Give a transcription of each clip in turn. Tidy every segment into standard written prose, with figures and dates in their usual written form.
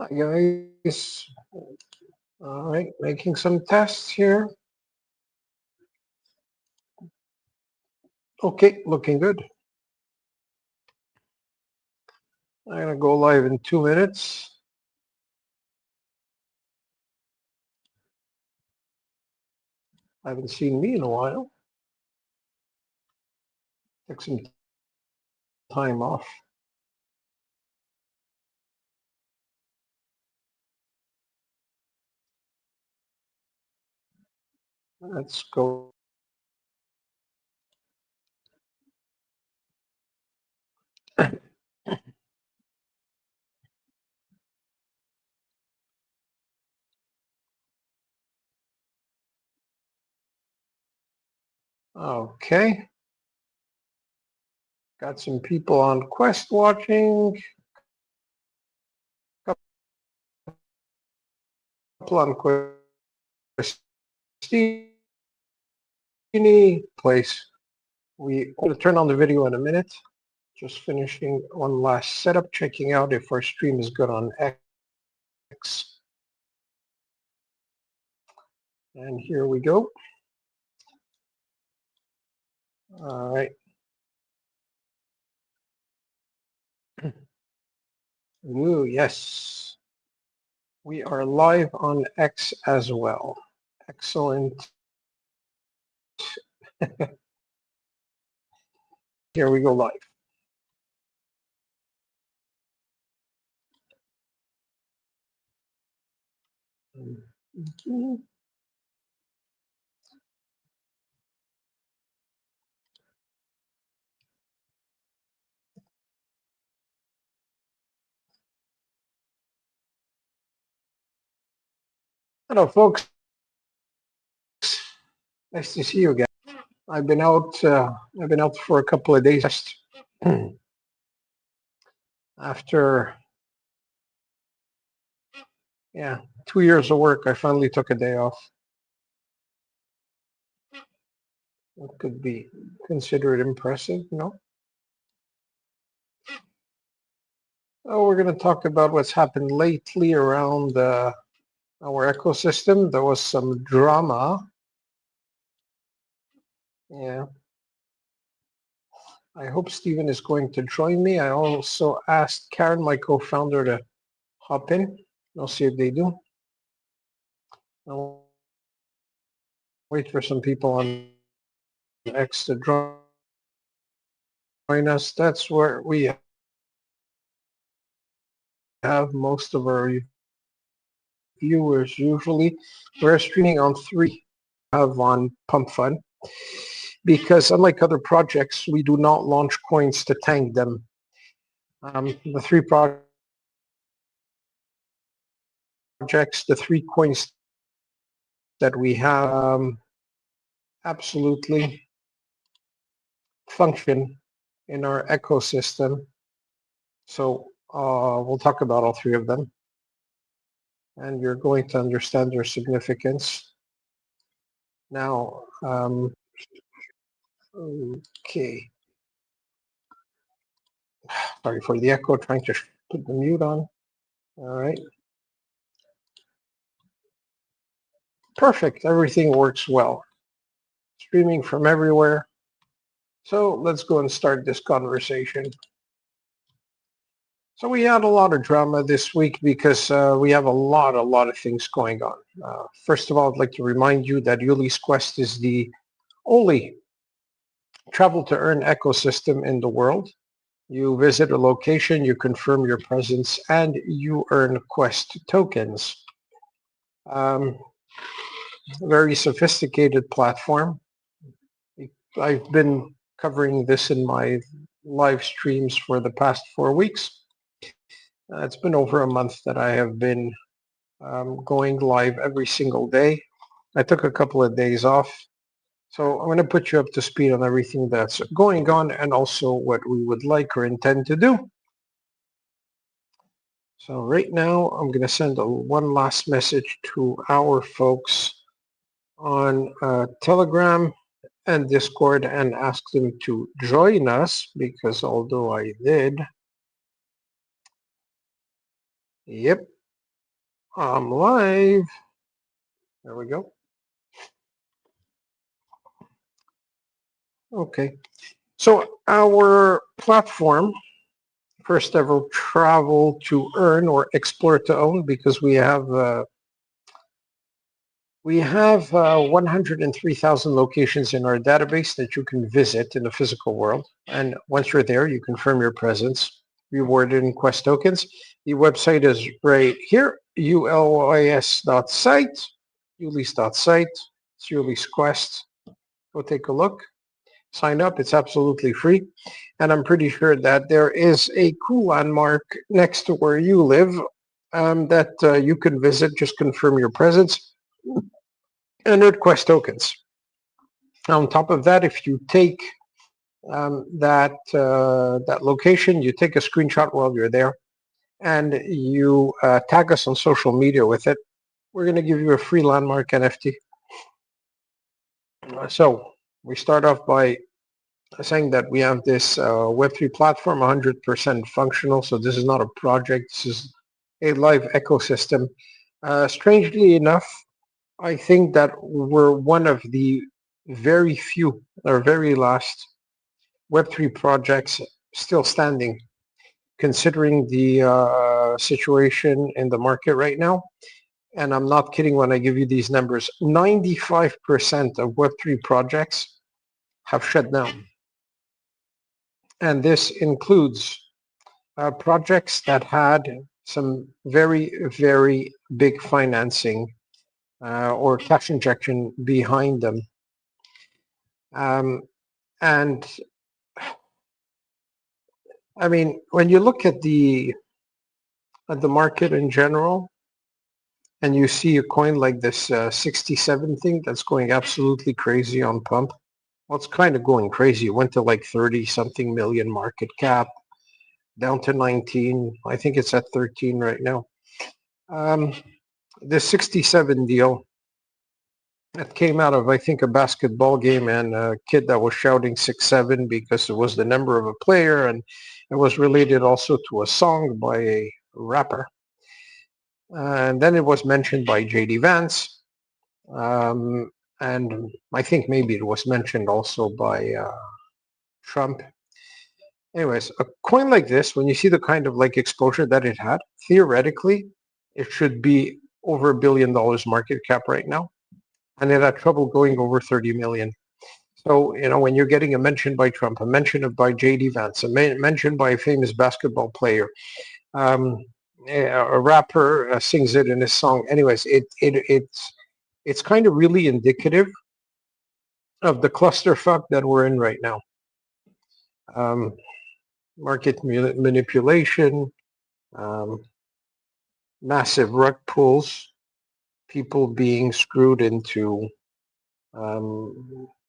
Hi guys. All right, making some tests here. Okay, looking good. I'm gonna go live in 2 minutes. I haven't seen me in a while. Took some time off. Let's go. Okay. Got some people on Quest watching. Couple on QUESTINI place. We're going to turn on the video in a minute. Just finishing one last setup, checking out if our stream is good on X. And here we go. All right. Ooh, yes. We are live on X as well. Excellent. Here we go live. Hello, folks. Nice to see you again. I've been out for a couple of days. After 2 years of work, I finally took a day off. It could be considered impressive, no? Oh, we're going to talk about what's happened lately around our ecosystem. There was some drama. Yeah. I hope Stephen is going to join me. I also asked Karen, my co-founder, to hop in. I'll see if they do. I'll wait for some people on X to join us. That's where we have most of our viewers usually. We're streaming on 3 have on Pump Fund because unlike other projects, we do not launch coins to tank them. The 3 projects, the 3 coins that we have absolutely function in our ecosystem. So we'll talk about all 3 of them. And you're going to understand their significance. Now, okay. Sorry for the echo, trying to put the mute on. All right. Perfect, everything works well. Streaming from everywhere. So let's go and start this conversation. So we had a lot of drama this week because we have a lot of things going on. First of all, I'd like to remind you that Ulys Quest is the only travel to earn ecosystem in the world. You visit a location, you confirm your presence, and you earn Quest tokens. Very sophisticated platform. I've been covering this in my live streams for the past 4 weeks. It's been over a month that I have been going live every single day. I took a couple of days off. So I'm going to put you up to speed on everything that's going on and also what we would like or intend to do. So right now, I'm going to send one last message to our folks on Telegram and Discord and ask them to join us because although I did, yep, I'm live. There we go. Okay. So our platform, first ever travel to earn or explore to own, because we have 103,000 locations in our database that you can visit in the physical world. And once you're there, you confirm your presence, rewarded in Quest tokens. The website is right here, ulys.site, ulys.site. It's Ulys Quest. Go take a look. Sign up. It's absolutely free. And I'm pretty sure that there is a cool landmark next to where you live that you can visit. Just confirm your presence and earn Quest tokens. On top of that, if you take that location, you take a screenshot while you're there, and you tag us on social media with it, we're going to give you a free landmark NFT. So we start off by saying that we have this Web3 platform 100% functional. So this is not a project. This is a live ecosystem. Strangely enough, I think that we're one of the very few or very last Web3 projects still standing, considering the situation in the market right now. And I'm not kidding when I give you these numbers. 95% of Web3 projects have shut down. And this includes projects that had some very, very big financing or cash injection behind them. And I mean, when you look at the market in general, and you see a coin like this 67 thing that's going absolutely crazy on pump, well, it's kind of going crazy. It went to like 30 something million market cap, down to 19. I think it's at 13 right now. This 67 deal that came out of, I think, a basketball game, and a kid that was shouting 6-7 because it was the number of a player, and it was related also to a song by a rapper. And then it was mentioned by J.D. Vance. And I think maybe it was mentioned also by Trump. Anyways, a coin like this, when you see the kind of like exposure that it had, theoretically, it should be over $1 billion market cap right now. And it had trouble going over 30 million. So, you know, when you're getting a mention by Trump, a mention of by J.D. Vance, a mention by a famous basketball player, a rapper sings it in his song. Anyways, it's kind of really indicative of the clusterfuck that we're in right now. Market manipulation, massive rug pulls, people being screwed into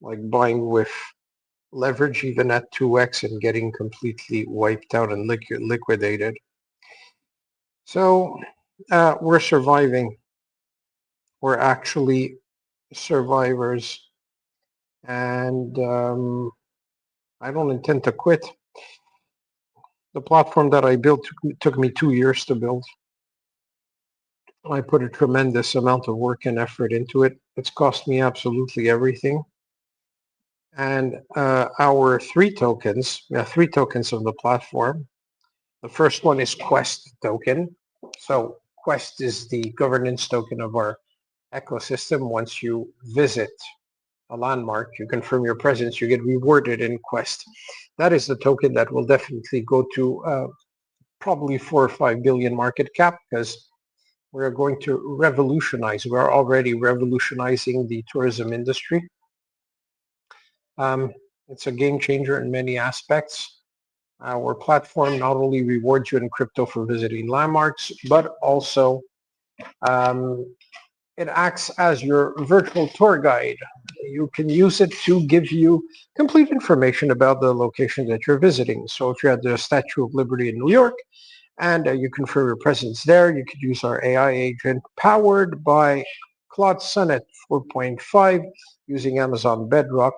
like buying with leverage even at 2x and getting completely wiped out and liquidated. So we're surviving. We're actually survivors. And I don't intend to quit. The platform that I built took me 2 years to build. I put a tremendous amount of work and effort into it. It's cost me absolutely everything. And our three tokens of the platform. The first one is Quest token. So Quest is the governance token of our ecosystem. Once you visit a landmark, you confirm your presence, you get rewarded in Quest. That is the token that will definitely go to probably 4 or 5 billion market cap, because we're going to revolutionize. We're already revolutionizing the tourism industry. It's a game changer in many aspects. Our platform not only rewards you in crypto for visiting landmarks, but also it acts as your virtual tour guide. You can use it to give you complete information about the location that you're visiting. So if you're at the Statue of Liberty in New York and you confirm your presence there, you could use our AI agent powered by Claude Sonnet 4.5 using Amazon Bedrock.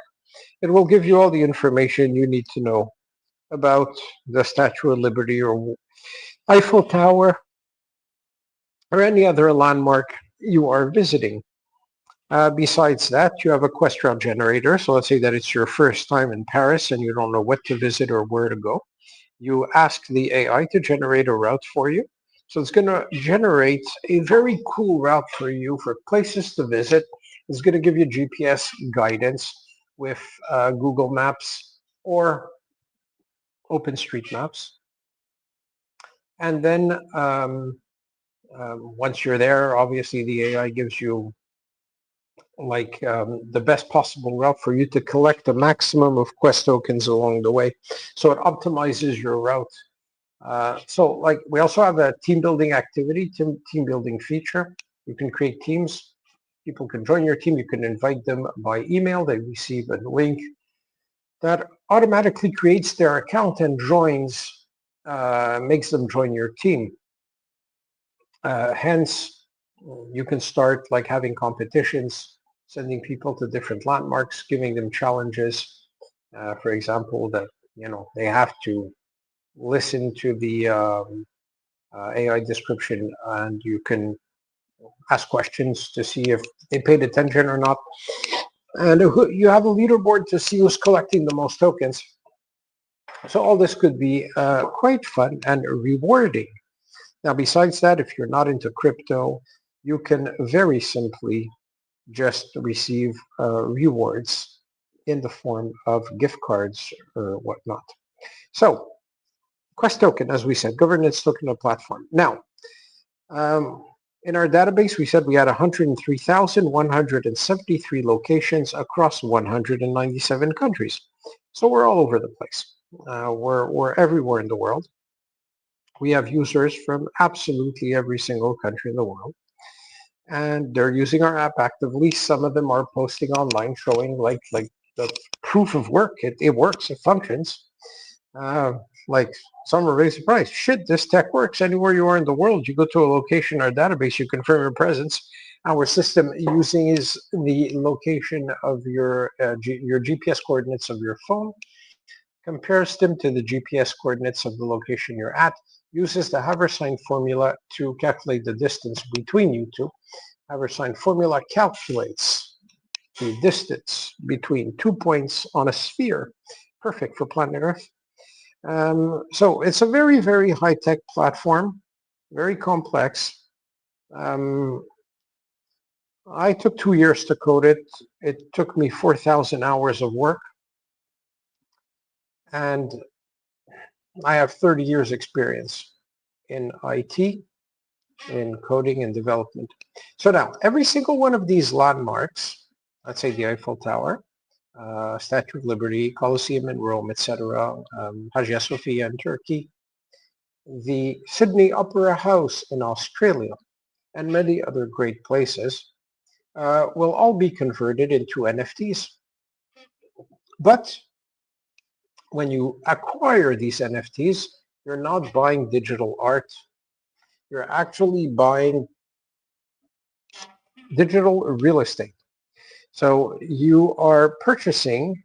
It will give you all the information you need to know about the Statue of Liberty or Eiffel Tower, or any other landmark you are visiting. Besides that, you have a quest route generator. So let's say that it's your first time in Paris and you don't know what to visit or where to go. You ask the AI to generate a route for you. So it's going to generate a very cool route for you for places to visit. It's going to give you GPS guidance with Google Maps or OpenStreetMaps. And then once you're there, obviously the AI gives you like the best possible route for you to collect the maximum of quest tokens along the way. So it optimizes your route. So like we also have a team building activity, team building feature. You can create teams. People can join your team. You can invite them by email. They receive a link that automatically creates their account and joins, makes them join your team. Hence, you can start like having competitions, sending people to different landmarks, giving them challenges. For example, that they have to listen to the AI description, and you can ask questions to see if they paid attention or not. And you have a leaderboard to see who's collecting the most tokens. So all this could be quite fun and rewarding. Now, besides that, if you're not into crypto, you can very simply just receive rewards in the form of gift cards or whatnot. So, Quest token, as we said, governance token of platform. Now, in our database, we said we had 103,173 locations across 197 countries. So we're all over the place. We're everywhere in the world. We have users from absolutely every single country in the world. And they're using our app actively. Some of them are posting online showing like the proof of work. It works, it functions. Like some are very surprised. Shit, this tech works anywhere you are in the world. You go to a location, our database, you confirm your presence. Our system using is the location of your GPS coordinates of your phone, compares them to the GPS coordinates of the location you're at, uses the Haversine formula to calculate the distance between you two. Haversine formula calculates the distance between 2 points on a sphere, perfect for planet Earth. So it's a very, very high-tech platform, very complex. I took 2 years to code it. It took me 4,000 hours of work. And I have 30 years experience in IT, in coding and development. So now, every single one of these landmarks, let's say the Eiffel Tower, Statue of Liberty, Colosseum in Rome, etc., Hagia Sophia in Turkey, the Sydney Opera House in Australia, and many other great places will all be converted into NFTs. But when you acquire these NFTs, you're not buying digital art. You're actually buying digital real estate. So you are purchasing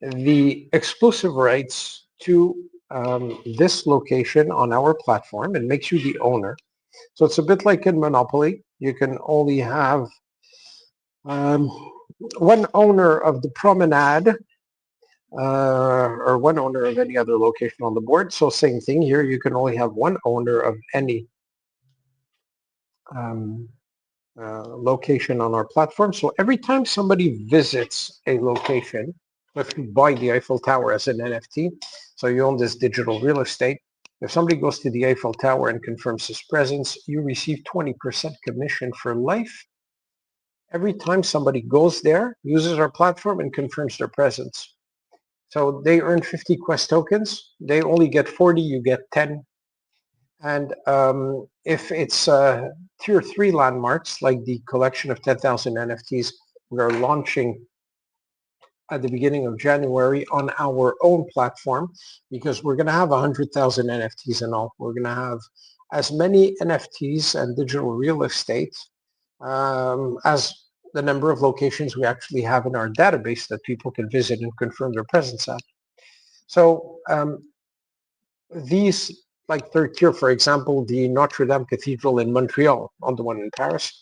the exclusive rights to this location on our platform and makes you the owner. So it's a bit like in Monopoly. You can only have one owner of the promenade or one owner of any other location on the board. So same thing here. You can only have one owner of any location on our platform. So every time somebody visits a location, if you buy the Eiffel Tower as an NFT, so you own this digital real estate, if somebody goes to the Eiffel Tower and confirms his presence, you receive 20% commission for life. Every time somebody goes there, uses our platform and confirms their presence. So they earn 50 Quest tokens. They only get 40, you get 10. And if it's tier 3 landmarks, like the collection of 10,000 NFTs we're launching at the beginning of January on our own platform, because we're going to have 100,000 NFTs in all. We're going to have as many NFTs and digital real estate as the number of locations we actually have in our database that people can visit and confirm their presence at. So these like third tier, for example, the Notre Dame Cathedral in Montreal, on the one in Paris.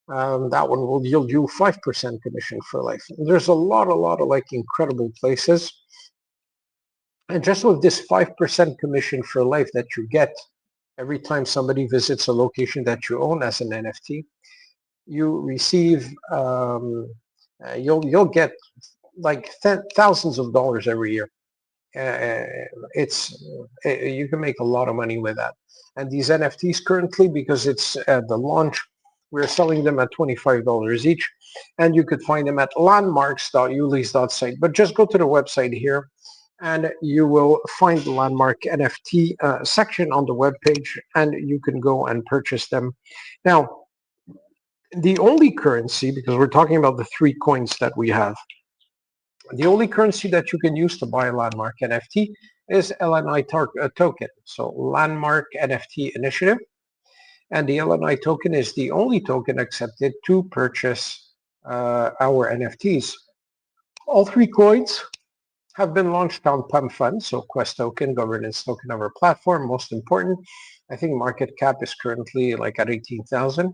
That one will yield you 5% commission for life. There's a lot of like incredible places. And just with this 5% commission for life that you get every time somebody visits a location that you own as an NFT, you receive, you'll get like thousands of dollars every year. You can make a lot of money with that. And these NFTs currently, because it's at the launch, we're selling them at $25 each, and you could find them at landmarks.ulys.site. But just go to the website here, and you will find the Landmark NFT section on the webpage, and you can go and purchase them. Now, the only currency, because we're talking about the 3 coins that we have, the only currency that you can use to buy a Landmark NFT is LNI token. So Landmark NFT Initiative. And the LNI token is the only token accepted to purchase our NFTs. All 3 coins have been launched on Pump Fund, so Quest token, governance token of our platform. Most important, I think market cap is currently like at 18,000.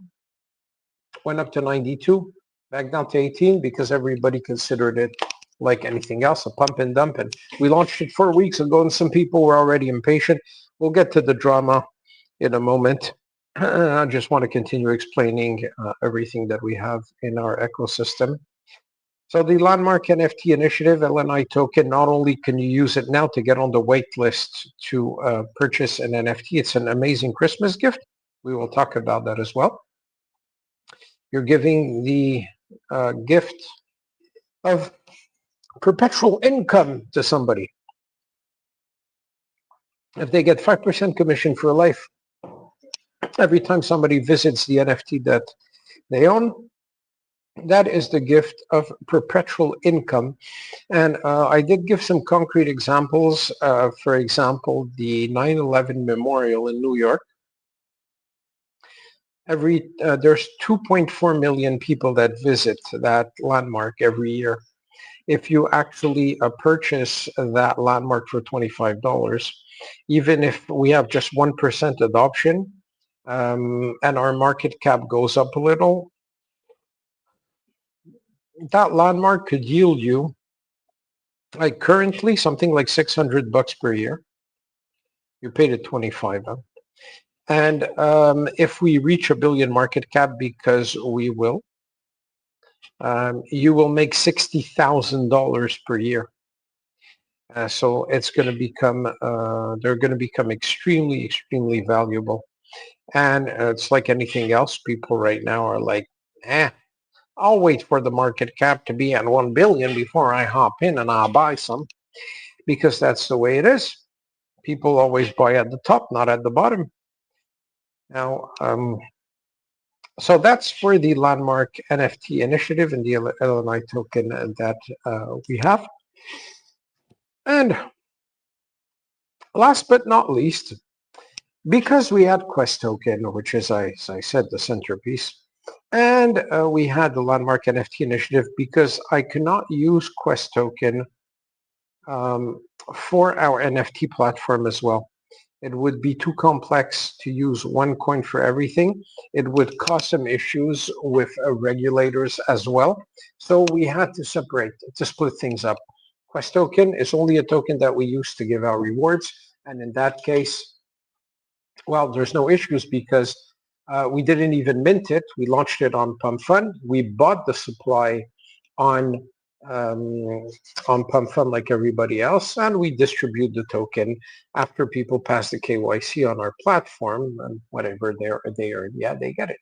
Went up to 92, back down to 18 because everybody considered it like anything else, a pump and dump. And we launched it 4 weeks ago, and some people were already impatient. We'll get to the drama in a moment. I just want to continue explaining everything that we have in our ecosystem. So the Landmark NFT Initiative, LNI token, not only can you use it now to get on the wait list to purchase an NFT, it's an amazing Christmas gift. We will talk about that as well. You're giving the gift of perpetual income to somebody. If they get 5% commission for life, every time somebody visits the NFT that they own, that is the gift of perpetual income. And I did give some concrete examples. For example, the 9/11 Memorial in New York. There's 2.4 million people that visit that landmark every year. If you actually purchase that landmark for $25, even if we have just 1% adoption, and our market cap goes up a little, that landmark could yield you, like currently, something like $600 per year. You paid it 25. Huh? And if we reach $1 billion market cap, because we will, you will make $60,000 per year. So it's going to become, they're going to become extremely, extremely valuable. And it's like anything else. People right now are like, I'll wait for the market cap to be at 1 billion before I hop in and I'll buy some, because that's the way it is. People always buy at the top, not at the bottom. Now, so that's for the Landmark NFT Initiative and the LNI token that we have. And last but not least, because we had Quest token, which is, as I said, the centerpiece, and we had the Landmark NFT Initiative, because I cannot use Quest token for our NFT platform as well. It would be too complex to use one coin for everything. It would cause some issues with regulators as well. So we had to separate, to split things up. Quest token is only a token that we use to give out rewards. And in that case, well, there's no issues because we didn't even mint it. We launched it on Pump Fund. We bought the supply on Pump Fund like everybody else, and we distribute the token after people pass the KYC on our platform, and whatever they earn, yeah, they get it.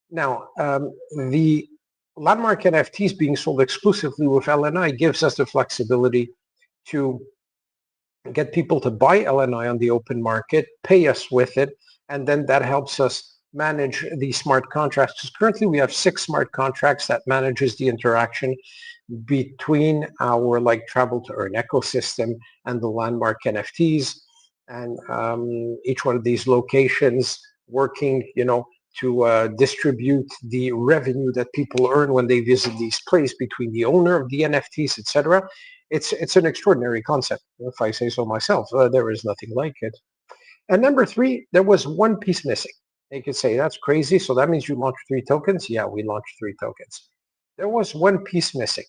Now, the Landmark NFTs being sold exclusively with LNI gives us the flexibility to get people to buy LNI on the open market, pay us with it, and then that helps us manage the smart contracts. Because currently we have 6 smart contracts that manages the interaction between our like travel to earn ecosystem and the Landmark NFTs, and each one of these locations working, to distribute the revenue that people earn when they visit these places between the owner of the NFTs, etc. It's an extraordinary concept, if I say so myself. There is nothing like it. And number three, there was one piece missing. They could say, that's crazy. So that means you launched 3 tokens? Yeah, we launched 3 tokens. There was one piece missing.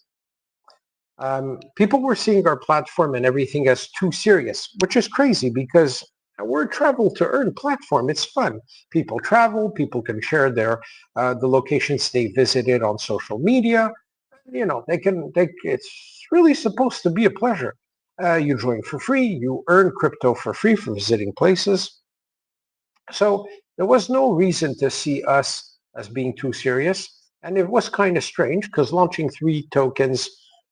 People were seeing our platform and everything as too serious, which is crazy because we're a travel to earn platform. It's fun. People travel. People can share their the locations they visited on social media. You know, it's really supposed to be a pleasure. You join for free. You earn crypto for free for visiting places. So there was no reason to see us as being too serious. And it was kind of strange because launching 3 tokens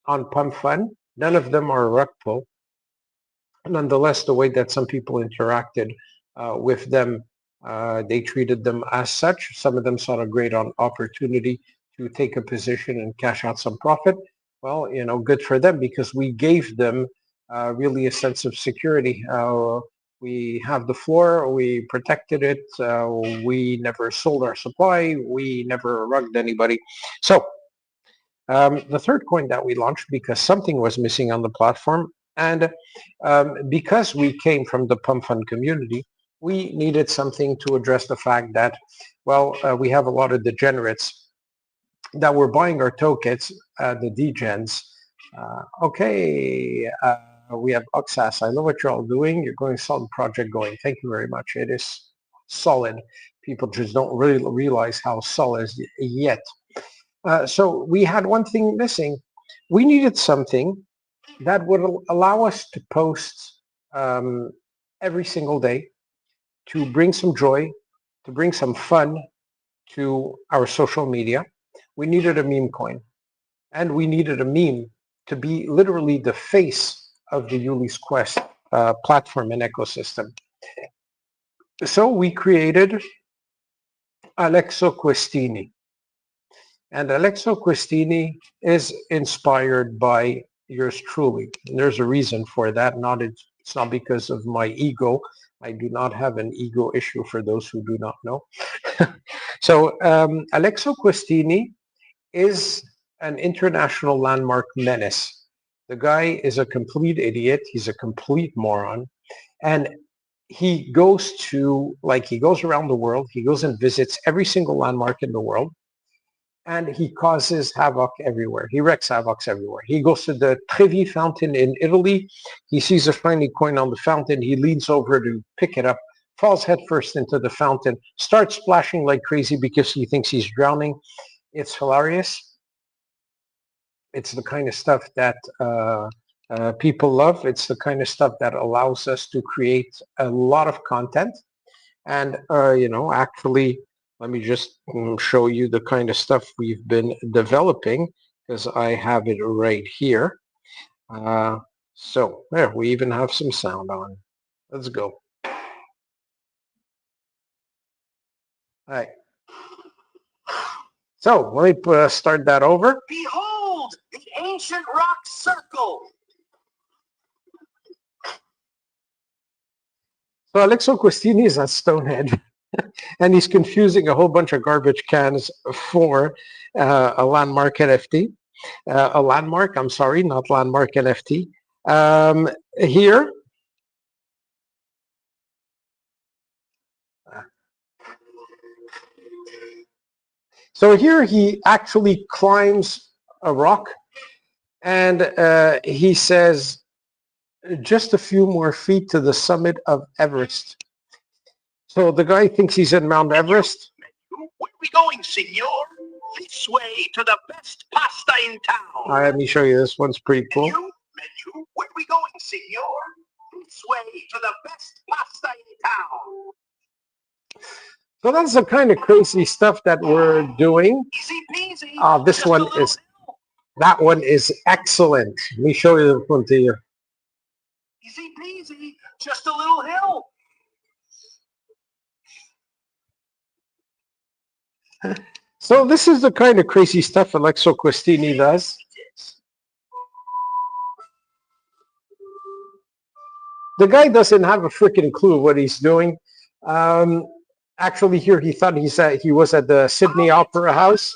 on Pump Fun, none of them are rug pull. Nonetheless, the way that some people interacted with them, they treated them as such. Some of them saw a great opportunity to take a position and cash out some profit. Well, you know, good for them because we gave them really a sense of security. We have the floor, we protected it, we never sold our supply, we never rugged anybody. So the third coin that we launched because something was missing on the platform and because we came from the Pump Fund community, we needed something to address the fact that, well, we have a lot of degenerates that were buying our tokens, the degens. We have Oxas. I know what you're all doing. You're going solid project going. Thank you very much. It is solid. People just don't really realize how solid is yet. So we had one thing missing. We needed something that would allow us to post every single day, to bring some joy, to bring some fun to our social media. We needed a meme coin, and we needed a meme to be literally the face of the Ulys Quest platform and ecosystem. So we created Questini. And Questini is inspired by yours truly. And there's a reason for that. It's not because of my ego. I do not have an ego issue for those who do not know. So Questini is an international landmark menace. The guy is a complete idiot. He's a complete moron. And he goes around the world. He goes and visits every single landmark in the world. And he causes havoc everywhere. He wreaks havoc everywhere. He goes to the Trevi fountain in Italy. He sees a shiny coin on the fountain. He leans over to pick it up, falls headfirst into the fountain, starts splashing like crazy because he thinks he's drowning. It's hilarious. It's the kind of stuff that people love. It's the kind of stuff that allows us to create a lot of content. And, actually, let me just show you the kind of stuff we've been developing because I have it right here. So there, we even have some sound on. Let's go. All right. So let me start that over. Behold, the ancient rock circle. So Questini is at Stonehenge. And he's confusing a whole bunch of garbage cans for a landmark NFT. A landmark, I'm sorry, not landmark NFT. Here, so here he actually climbs a rock and he says, just a few more feet to the summit of Everest. So the guy thinks he's in Mount Everest. Where are we going, senor? This way to the best pasta in town. All right, let me show you. This one's pretty cool. Menu, where are we going, senor? This way to the best pasta in town. So that's the kind of crazy stuff that we're doing. Easy peasy. That one is excellent. Let me show you the one to you. Easy peasy, just a little hill. So this is the kind of crazy stuff Questini does. The guy doesn't have a freaking clue what he's doing. Actually, here he thought he was at the Sydney Opera House.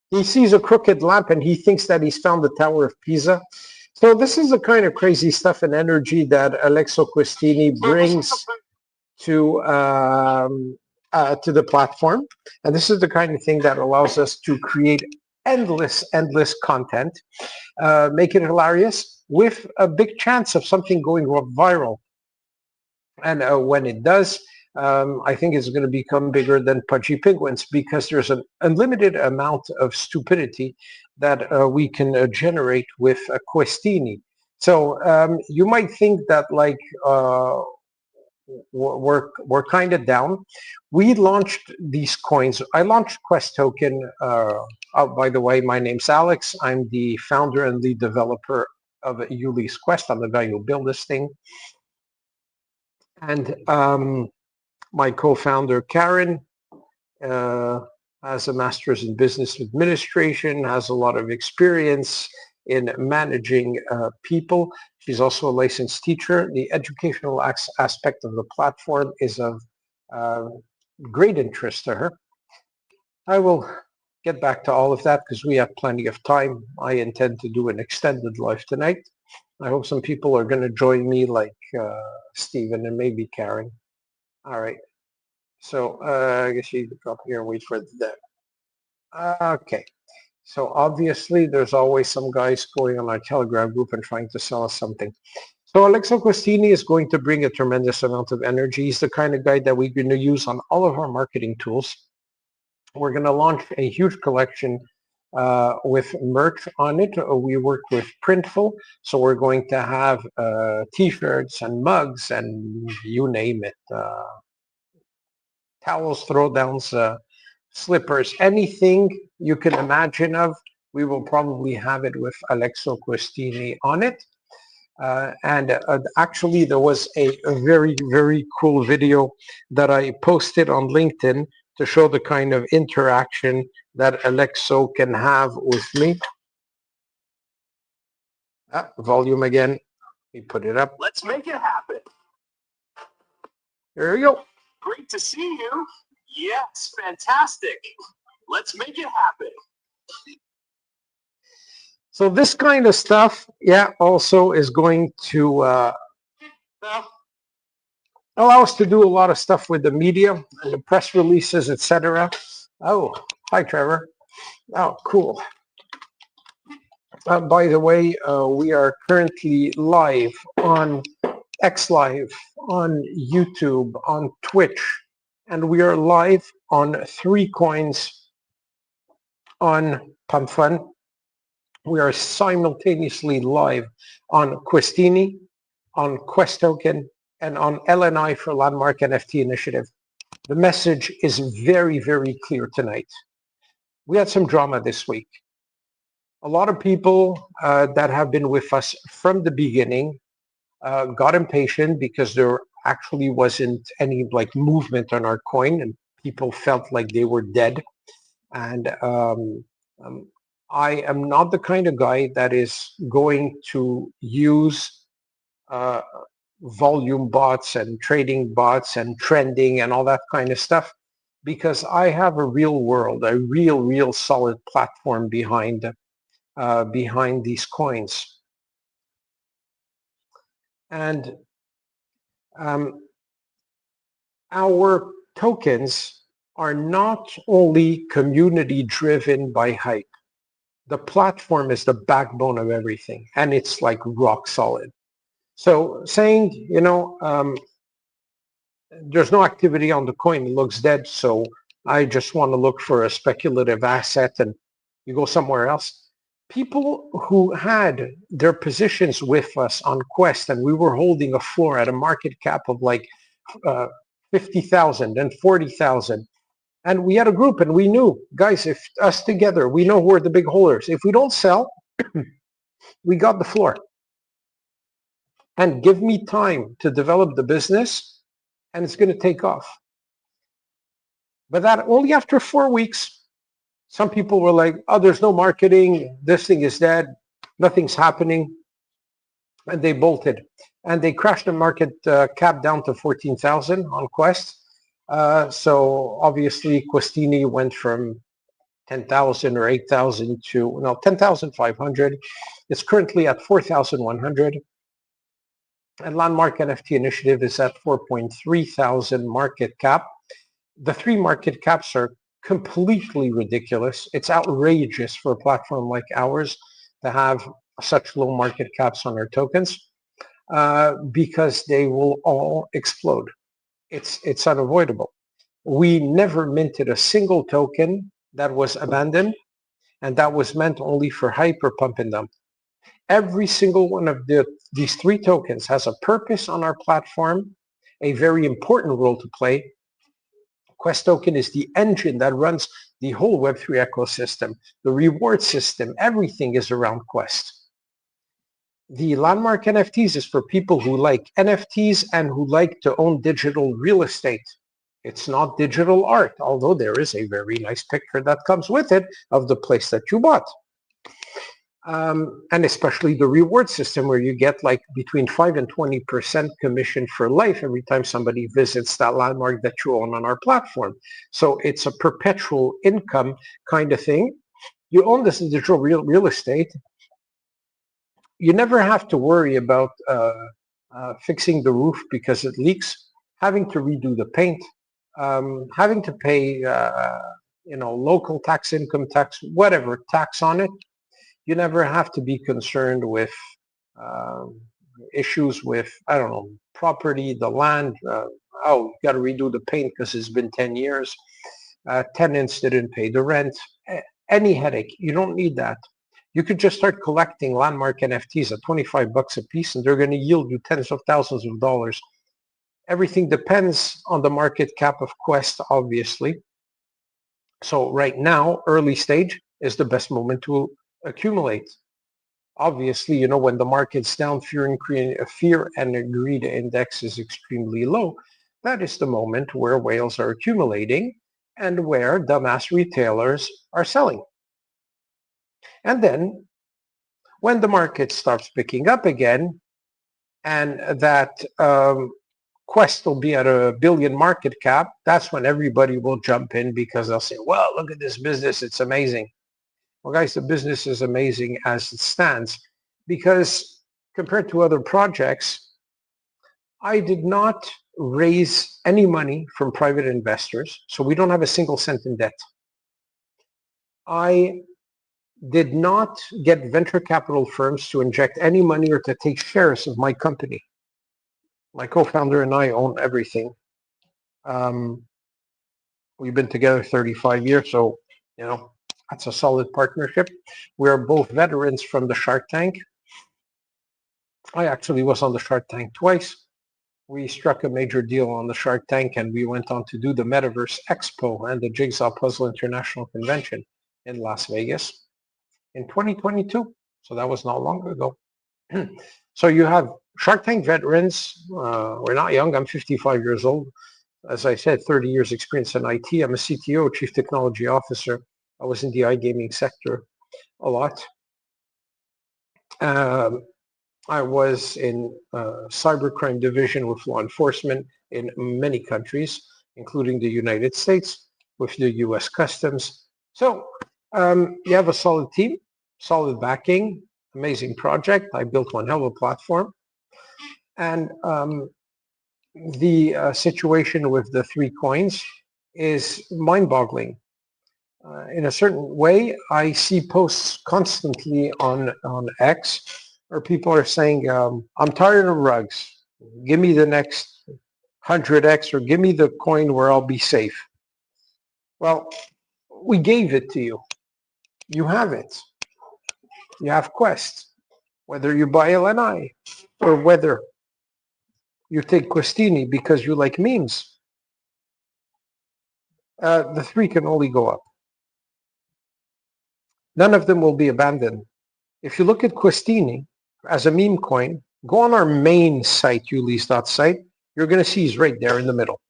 He sees a crooked lamp and he thinks that he's found the Tower of Pisa. So this is the kind of crazy stuff and energy that Alexo Questini brings to the platform, and this is the kind of thing that allows us to create endless content, make it hilarious with a big chance of something going viral. And when it does, I think it's going to become bigger than Pudgy Penguins, because there's an unlimited amount of stupidity that we can generate with Questini. So you might think that like we're kind of down. We launched these coins. I launched Quest Token. Oh, by the way, my name's Alex. I'm the founder and lead developer of Ulys Quest. I'm the guy who built this thing. And my co-founder, Karen, has a master's in business administration, has a lot of experience in managing people. She's also a licensed teacher. The educational aspect of the platform is of great interest to her. I will get back to all of that because we have plenty of time. I intend to do an extended live tonight. I hope some people are going to join me, like Stephen and maybe Karen. All right. So I guess you can come here and wait for that. Okay. So obviously there's always some guys going on our Telegram group and trying to sell us something. So Alexo Questini is going to bring a tremendous amount of energy. He's the kind of guy that we're going to use on all of our marketing tools. We're going to launch a huge collection with merch on it. We work with Printful, so we're going to have t-shirts and mugs and you name it. Towels, throwdowns, slippers, anything you can imagine of, we will probably have it with Alexo Questini on it. And actually, there was a very cool video that I posted on LinkedIn to show the kind of interaction that Alexo can have with me. Volume again. We put it up. Let's make it happen. There we go. Great to see you. Yes, fantastic. Let's make it happen. So this kind of stuff, yeah, also is going to allow us to do a lot of stuff with the media and the press releases, etc. Oh, hi, Trevor. Oh, cool. By the way, we are currently live on X Live, on YouTube, on Twitch, and we are live on 3 coins on PumpFun. We are simultaneously live on Questini, on Quest Token, and on LNI for Landmark NFT Initiative. The message is very clear tonight. We had some drama this week. A lot of people that have been with us from the beginning got impatient because there actually wasn't any like movement on our coin, and people felt like they were dead. And I am not the kind of guy that is going to use volume bots and trading bots and trending and all that kind of stuff, because I have a real world, a real solid platform behind these coins. And our tokens are not only community driven by hype. The platform is the backbone of everything, and it's like rock solid. So saying, you know, there's no activity on the coin, it looks dead, so I just want to look for a speculative asset and you go somewhere else. People who had their positions with us on Quest, and we were holding a floor at a market cap of like 50,000 and 40,000. And we had a group and we knew, guys, if us together, we know who are the big holders. If we don't sell, we got the floor. And give me time to develop the business and it's going to take off. But that only after 4 weeks, some people were like, oh, there's no marketing. This thing is dead. Nothing's happening. And they bolted. And they crashed the market cap down to 14,000 on Quest. So obviously Questini went from 10,000 or 8,000 to, no, 10,500. It's currently at 4,100. And Landmark NFT Initiative is at 4.3 thousand market cap. The three market caps are completely ridiculous. It's outrageous for a platform like ours to have such low market caps on our tokens because they will all explode. It's unavoidable. We never minted a single token that was abandoned, and that was meant only for hyper pump and dump. Every single one of these three tokens has a purpose on our platform, a very important role to play. Quest token is the engine that runs the whole Web3 ecosystem. The reward system, everything is around Quest. The Landmark NFTs is for people who like NFTs and who like to own digital real estate. It's not digital art, although there is a very nice picture that comes with it of the place that you bought. And especially the reward system where you get like between 5 and 20% commission for life every time somebody visits that landmark that you own on our platform. So it's a perpetual income kind of thing. You own this digital real estate. You never have to worry about fixing the roof because it leaks, having to redo the paint, having to pay local tax, income tax, whatever tax on it. You never have to be concerned with issues with, I don't know, property, the land. You got to redo the paint because it's been 10 years. Tenants didn't pay the rent. Any headache. You don't need that. You could just start collecting Landmark NFTs at $25 a piece, and they're going to yield you tens of thousands of dollars. Everything depends on the market cap of Quest, obviously. So right now, early stage is the best moment to accumulate. Obviously, when the market's down, fear and greed index is extremely low. That is the moment where whales are accumulating and where dumbass retailers are selling. And then when the market starts picking up again and that Quest will be at $1 billion market cap, that's when everybody will jump in because they'll say, well, look at this business, it's amazing. Well, guys, the business is amazing as it stands because compared to other projects, I did not raise any money from private investors, so we don't have a single cent in debt. I did not get venture capital firms to inject any money or to take shares of my company. My co-founder and I own everything. We've been together 35 years, so, that's a solid partnership. We're both veterans from the Shark Tank. I actually was on the Shark Tank twice. We struck a major deal on the Shark Tank and we went on to do the Metaverse Expo and the Jigsaw Puzzle International Convention in Las Vegas in 2022. So that was not long ago. So you have Shark Tank veterans. We're not young. I'm 55 years old. As I said, 30 years experience in IT. I'm a CTO, Chief Technology Officer. I was in the iGaming sector a lot. I was in cybercrime division with law enforcement in many countries, including the United States, with the U.S. Customs. So you have a solid team, solid backing, amazing project. I built one hell of a platform. And the situation with the three coins is mind-boggling. In a certain way, I see posts constantly on X where people are saying, I'm tired of rugs. Give me the next 100X or give me the coin where I'll be safe. Well, we gave it to you. You have it. You have Quest. Whether you buy LNI or whether you take Questini because you like memes, the three can only go up. None of them will be abandoned. If you look at Questini as a meme coin, go on our main site, ulys.site, you're going to see he's right there in the middle.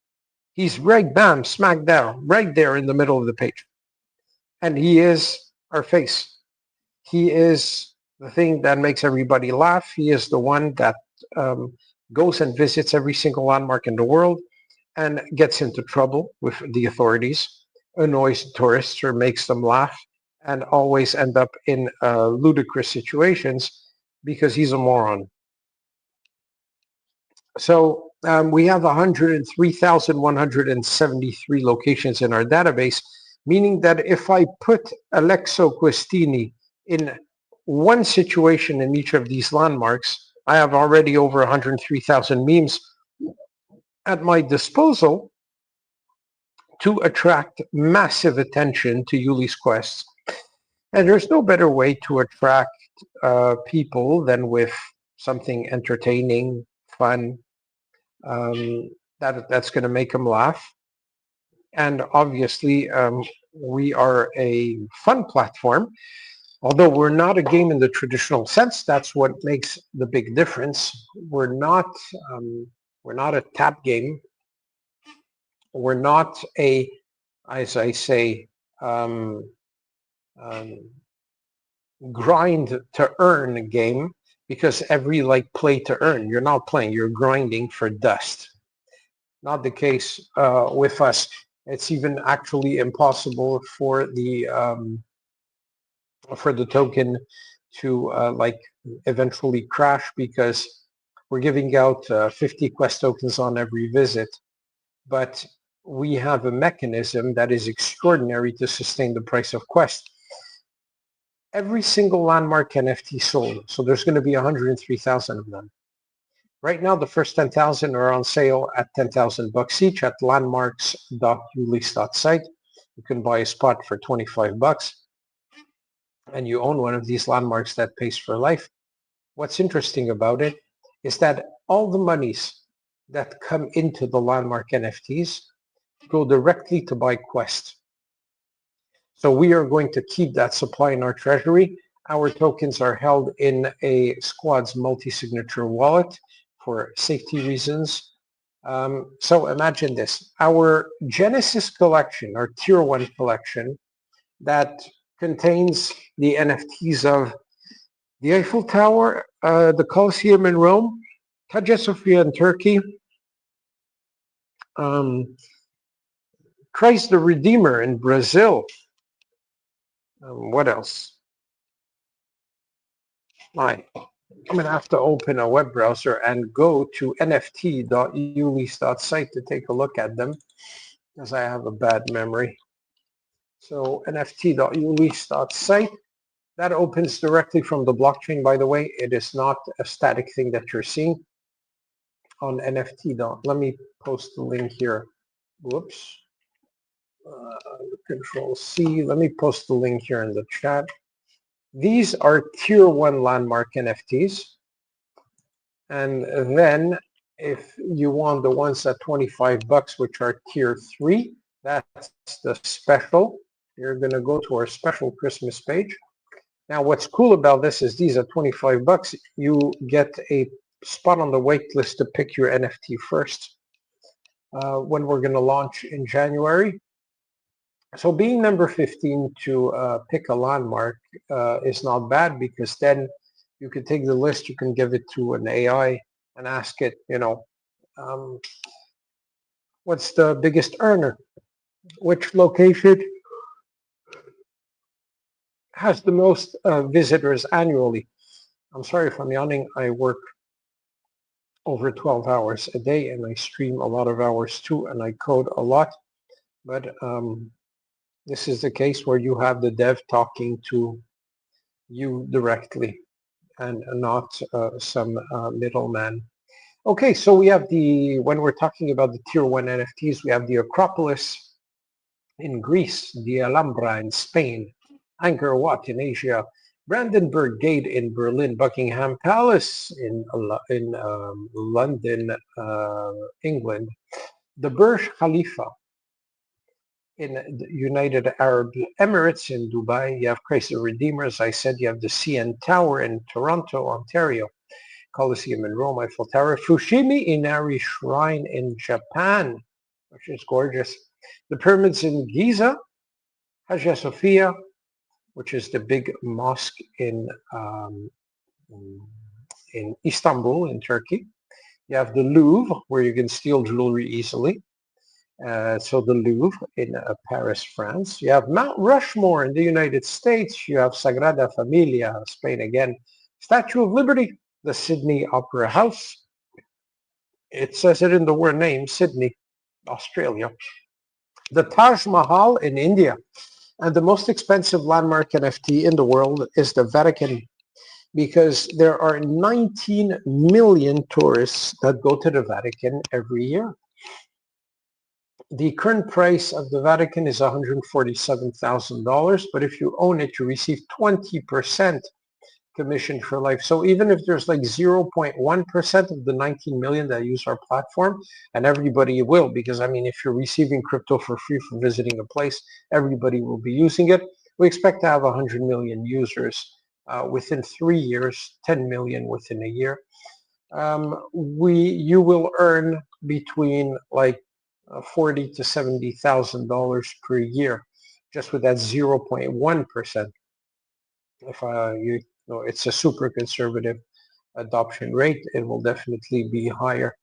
He's right, bam, smack down, right there in the middle of the page. And he is our face. He is the thing that makes everybody laugh. He is the one that goes and visits every single landmark in the world and gets into trouble with the authorities annoys tourists or makes them laugh and always end up in ludicrous situations because he's a moron. So we have 103,173 locations in our database, meaning that if I put Alexo Questini in one situation in each of these landmarks, I have already over 103,000 memes at my disposal to attract massive attention to Ulys Quest. And there's no better way to attract people than with something entertaining, fun, that's going to make them laugh. And obviously, we are a fun platform. Although we're not a game in the traditional sense, that's what makes the big difference. We're not a tap game. We're not a, as I say, grind to earn game, because every play to earn, you're not playing, you're grinding for dust. Not the case with us. It's even actually impossible for the token to eventually crash, because we're giving out 50 quest tokens on every visit, but we have a mechanism that is extraordinary to sustain the price of quest. Every single landmark NFT sold, so there's going to be 103,000 of them. Right now, the first 10,000 are on sale at 10,000 bucks each at landmarks.ulys.site. You can buy a spot for 25 bucks, and you own one of these landmarks that pays for life. What's interesting about it is that all the monies that come into the landmark NFTs go directly to buy Quest. So we are going to keep that supply in our treasury. Our tokens are held in a squad's multi-signature wallet for safety reasons. So imagine this, our Genesis collection, our tier 1 collection, that contains the NFTs of the Eiffel Tower, the Colosseum in Rome, Hagia Sophia in Turkey, Christ the Redeemer in Brazil. What else? I'm going to have to open a web browser and go to nft.ulys.site to take a look at them, because I have a bad memory. So nft.ulys.site, that opens directly from the blockchain, by the way. It is not a static thing that you're seeing on NFT. Let me post the link here. Whoops. Control C. Let me post the link here in the chat. These are tier 1 landmark NFTs. And then if you want the ones at 25 bucks, which are tier 3, that's the special. You're going to go to our special Christmas page. Now, what's cool about this is these at 25 bucks, you get a spot on the wait list to pick your NFT first when we're going to launch in January. So being number 15 to pick a landmark is not bad, because then you can take the list, you can give it to an AI and ask it, what's the biggest earner? Which location has the most visitors annually? I'm sorry if I'm yawning. I work over 12 hours a day, and I stream a lot of hours too, and I code a lot. But this is the case where you have the dev talking to you directly and not some middleman. Okay, so we have when we're talking about the tier 1 NFTs, we have the Acropolis in Greece, the Alhambra in Spain, Angkor Wat in Asia, Brandenburg Gate in Berlin, Buckingham Palace in London, England, the Burj Khalifa in the United Arab Emirates in Dubai. You have Christ the Redeemer, as I said. You have the CN Tower in Toronto, Ontario, Colosseum in Rome, Eiffel Tower, Fushimi Inari Shrine in Japan, which is gorgeous. The pyramids in Giza, Hagia Sophia, which is the big mosque in Istanbul, in Turkey. You have the Louvre, where you can steal jewelry easily. So the Louvre in Paris, France. You have Mount Rushmore in the United States. You have Sagrada Familia, Spain again. Statue of Liberty, the Sydney Opera House. It says it in the word name, Sydney, Australia. The Taj Mahal in India. And the most expensive landmark NFT in the world is the Vatican, because there are 19 million tourists that go to the Vatican every year. The current price of the Vatican is $147,000, but if you own it, you receive 20% commission for life. So even if there's like 0.1% of the 19 million that use our platform, and everybody will, because I mean, if you're receiving crypto for free for visiting a place, everybody will be using it. We expect to have 100 million users within 3 years, 10 million within a year. You will earn between like $40,000 to $70,000 per year, just with that 0.1%. If you know, it's a super conservative adoption rate, it will definitely be higher.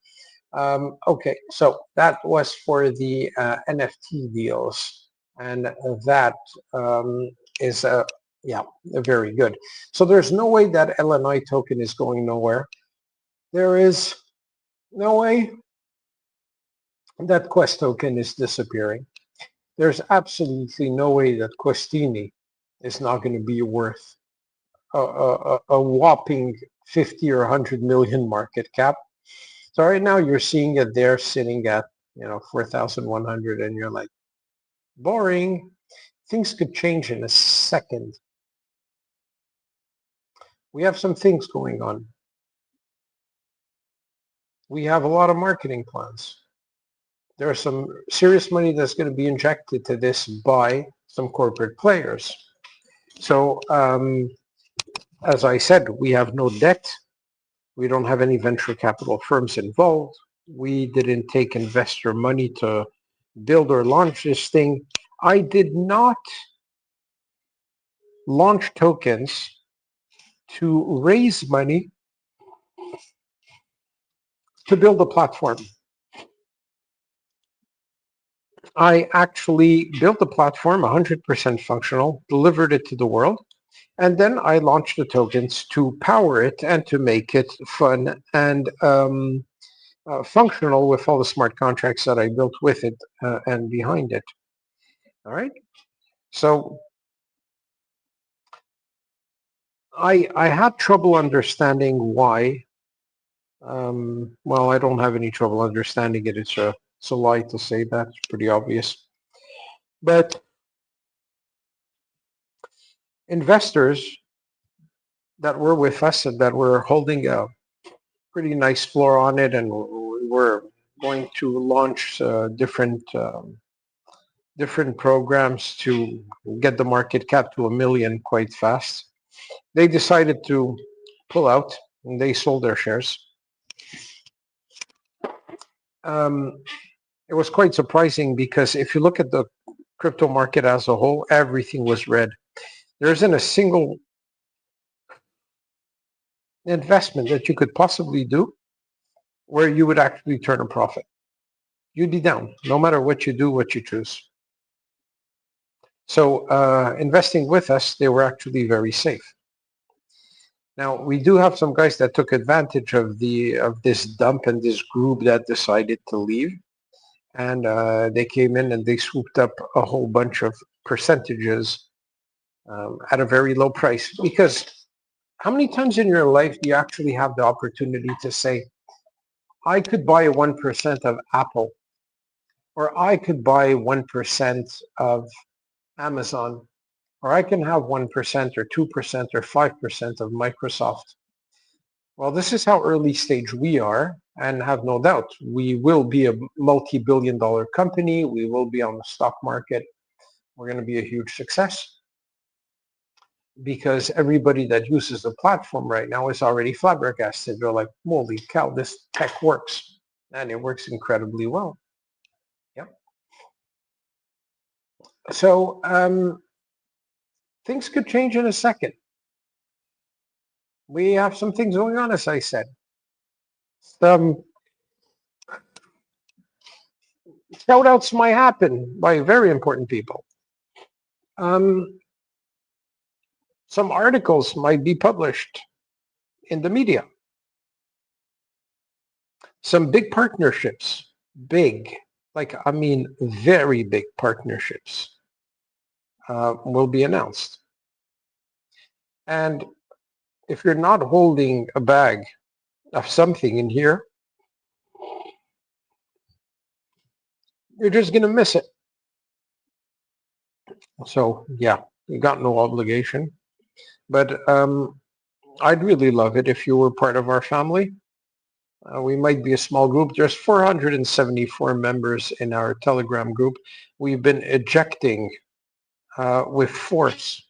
Okay, so that was for the NFT deals, and that is yeah, very good. So there's no way that LNI token is going nowhere. There is no way that Quest token is disappearing. There's absolutely no way that Questini is not going to be worth a whopping 50 or 100 million market cap. So right now you're seeing it there sitting at, 4,100, and you're like, boring. Things could change in a second. We have some things going on. We have a lot of marketing plans. There's some serious money that's going to be injected to this by some corporate players. So as I said, we have no debt. We don't have any venture capital firms involved. We didn't take investor money to build or launch this thing. I did not launch tokens to raise money to build a platform. I actually built the platform 100% functional, delivered it to the world, and then I launched the tokens to power it and to make it fun and functional with all the smart contracts that I built with it and behind it. All right. So I had trouble understanding why. Well, I don't have any trouble understanding it. It's a lie to say that. It's pretty obvious. But investors that were with us and that were holding a pretty nice floor on it, and we were going to launch different programs to get the market cap to 1 million quite fast. They decided to pull out, and they sold their shares. It was quite surprising, because if you look at the crypto market as a whole, everything was red. There isn't a single investment that you could possibly do where you would actually turn a profit. You'd be down, no matter what you do, what you choose. So investing with us, they were actually very safe. Now, we do have some guys that took advantage of this dump and this group that decided to leave. And they came in and they swooped up a whole bunch of percentages at a very low price. Because how many times in your life do you actually have the opportunity to say, I could buy 1% of Apple, or I could buy 1% of Amazon, or I can have 1% or 2% or 5% of Microsoft? Well, this is how early stage we are, and have no doubt we will be a multi-billion-dollar company. We will be on the stock market. We're going to be a huge success, because everybody that uses the platform right now is already flabbergasted. They're like, holy cow, this tech works, and it works incredibly well. Yep. So things could change in a second. We have some things going on, as I said. Shout outs might happen by very important people. Some articles might be published in the media. Some big partnerships, big, like, I mean, very big partnerships will be announced. And if you're not holding a bag of something in here, you're just going to miss it. So, yeah, you got no obligation. But I'd really love it if you were part of our family. We might be a small group. There's 474 members in our Telegram group. We've been ejecting with force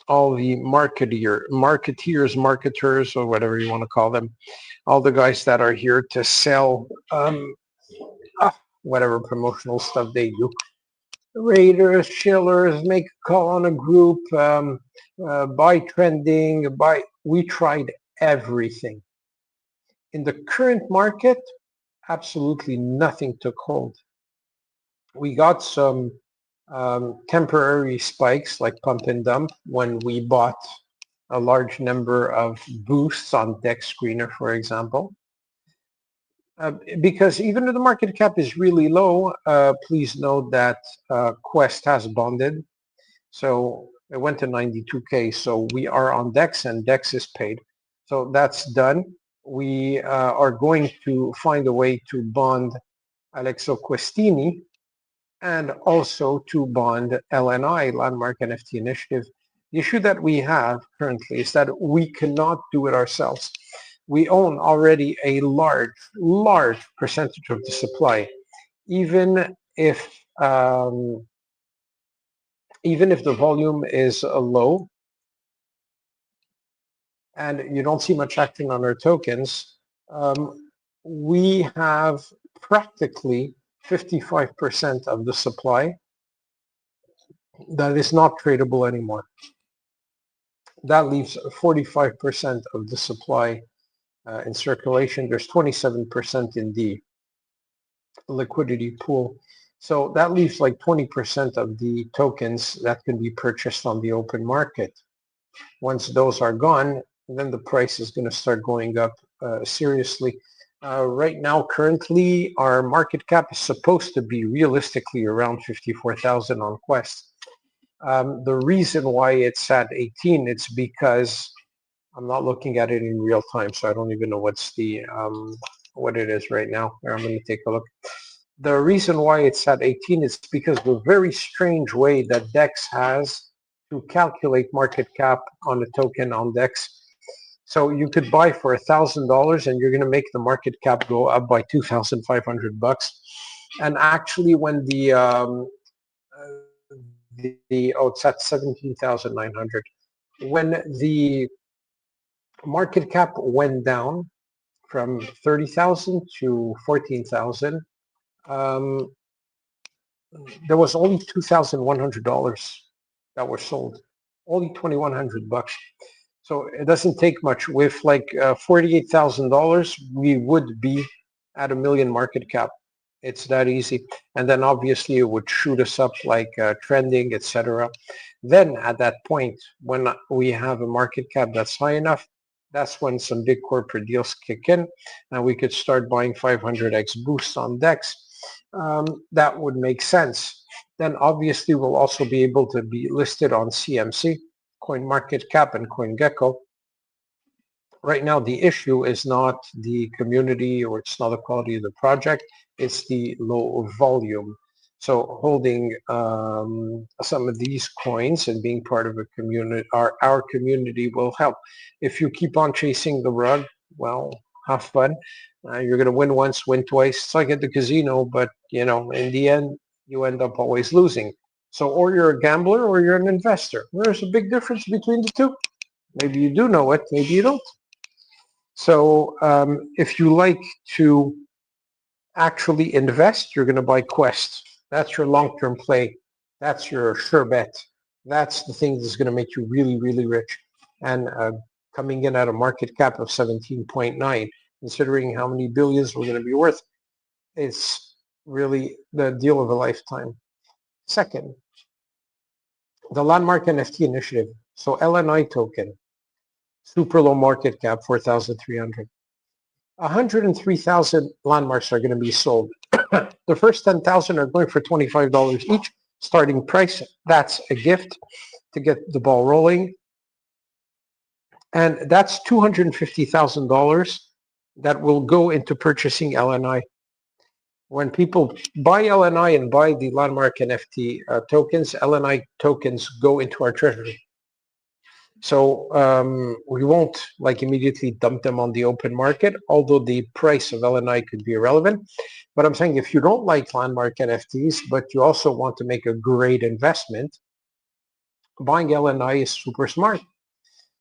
all the marketeers, marketers, or whatever you want to call them, all the guys that are here to sell whatever promotional stuff they do. Raiders, chillers, make a call on a group, buy trending, we tried everything. In the current market, absolutely nothing took hold. We got some temporary spikes like pump and dump when we bought a large number of boosts on Dex Screener, for example. Because even though the market cap is really low, please note that Quest has bonded. So it went to 92K. So we are on Dex and Dex is paid. So that's done. We are going to find a way to bond Alexo Questini and also to bond LNI, Landmark NFT Initiative. The issue that we have currently is that we cannot do it ourselves. We own already a large percentage of the supply. Even if the volume is low and you don't see much acting on our tokens, we have practically 55% of the supply that is not tradable anymore. That leaves 45% of the supply in circulation. There's 27% in the liquidity pool. So that leaves like 20% of the tokens that can be purchased on the open market. Once those are gone, then the price is going to start going up seriously. Right now, currently, our market cap is supposed to be realistically around 54,000 on Quest. The reason why it's at 18, it's because I'm not looking at it in real time, so I don't even know what's the what it is right now. I'm going to take a look. The reason why it's at 18 is because of the very strange way that DEX has to calculate market cap on a token on DEX. So you could buy for $1,000 and you're going to make the market cap go up by $2,500. And actually, when it's at 17,900. When the market cap went down from 30,000 to 14,000, there was only $2,100 that were sold, only $2,100. So it doesn't take much. With like $48,000, we would be at $1 million market cap. It's that easy. And then obviously it would shoot us up like trending, etc. Then at that point, when we have a market cap that's high enough, that's when some big corporate deals kick in and we could start buying 500x boosts on DEX. That would make sense. Then obviously we'll also be able to be listed on CMC, CoinMarketCap, and CoinGecko. Right now, the issue is not the community or it's not the quality of the project, it's the low volume. So holding some of these coins and being part of a community, our community will help. If you keep on chasing the rug, well, have fun. You're going to win once, win twice. It's like at the casino, but you know, in the end, you end up always losing. So or you're a gambler or you're an investor. There's a big difference between the two. Maybe you do know it, maybe you don't. So if you like to actually invest, you're going to buy Quest. That's your long-term play. That's your sure bet. That's the thing that's going to make you really, really rich. And coming in at a market cap of 17.9, considering how many billions we're going to be worth, it's really the deal of a lifetime. Second, the landmark NFT initiative. So LNI token, super low market cap, 4,300. 103,000 landmarks are going to be sold. The first 10,000 are going for $25 each, starting price. That's a gift to get the ball rolling. And that's $250,000 that will go into purchasing LNI. When people buy LNI and buy the landmark NFT tokens, LNI tokens go into our treasury. So we won't like immediately dump them on the open market, although the price of LNI could be irrelevant. But I'm saying if you don't like landmark NFTs, but you also want to make a great investment, buying LNI is super smart.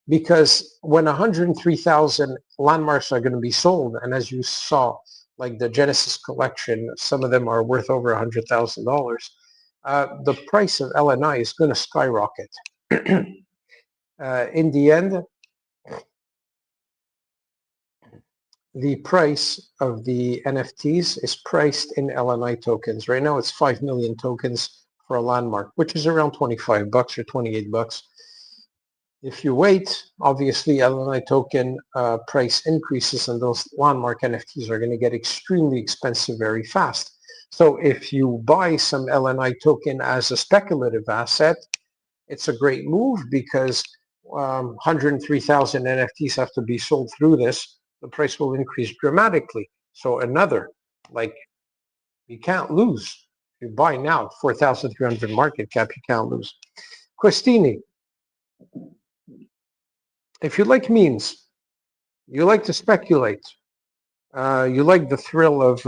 Because when 103,000 landmarks are going to be sold, and as you saw, like the Genesis collection, some of them are worth over $100,000, the price of LNI is going to skyrocket. In the end, the price of the NFTs is priced in LNI tokens. Right now, it's 5 million tokens for a landmark, which is around $25 or $28. If you wait, obviously LNI token price increases and those landmark NFTs are going to get extremely expensive very fast. So if you buy some LNI token as a speculative asset, it's a great move because 103,000 NFTs have to be sold through this. The price will increase dramatically. So another, like, you can't lose. If you buy now, 4,300 market cap, you can't lose. Questini. If you like memes, you like to speculate, you like the thrill of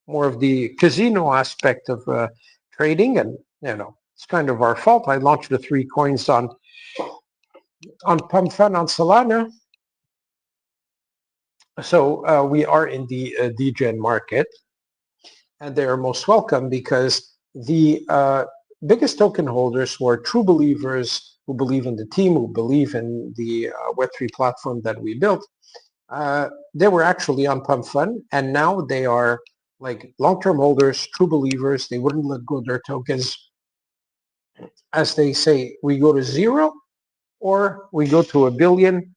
more of the casino aspect of trading, and it's kind of our fault. I launched the 3 coins on Pump Fun on Solana, so we are in the degen market, and they are most welcome because the biggest token holders who are true believers, who believe in the team, who believe in the Web3 platform that we built, they were actually on Pump Fun, and now they are like long-term holders, true believers. They wouldn't let go of their tokens. As they say, we go to 0 or we go to 1 billion,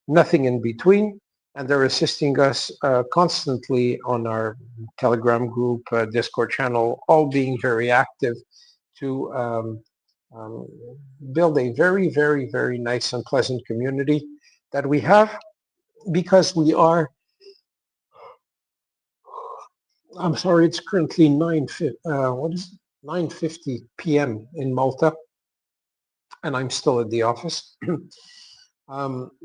nothing in between. And they're assisting us constantly on our Telegram group, Discord channel, all being very active to build a very, very, very nice and pleasant community that we have, because we are, I'm sorry, it's currently 9:50 p.m. in Malta, and I'm still at the office.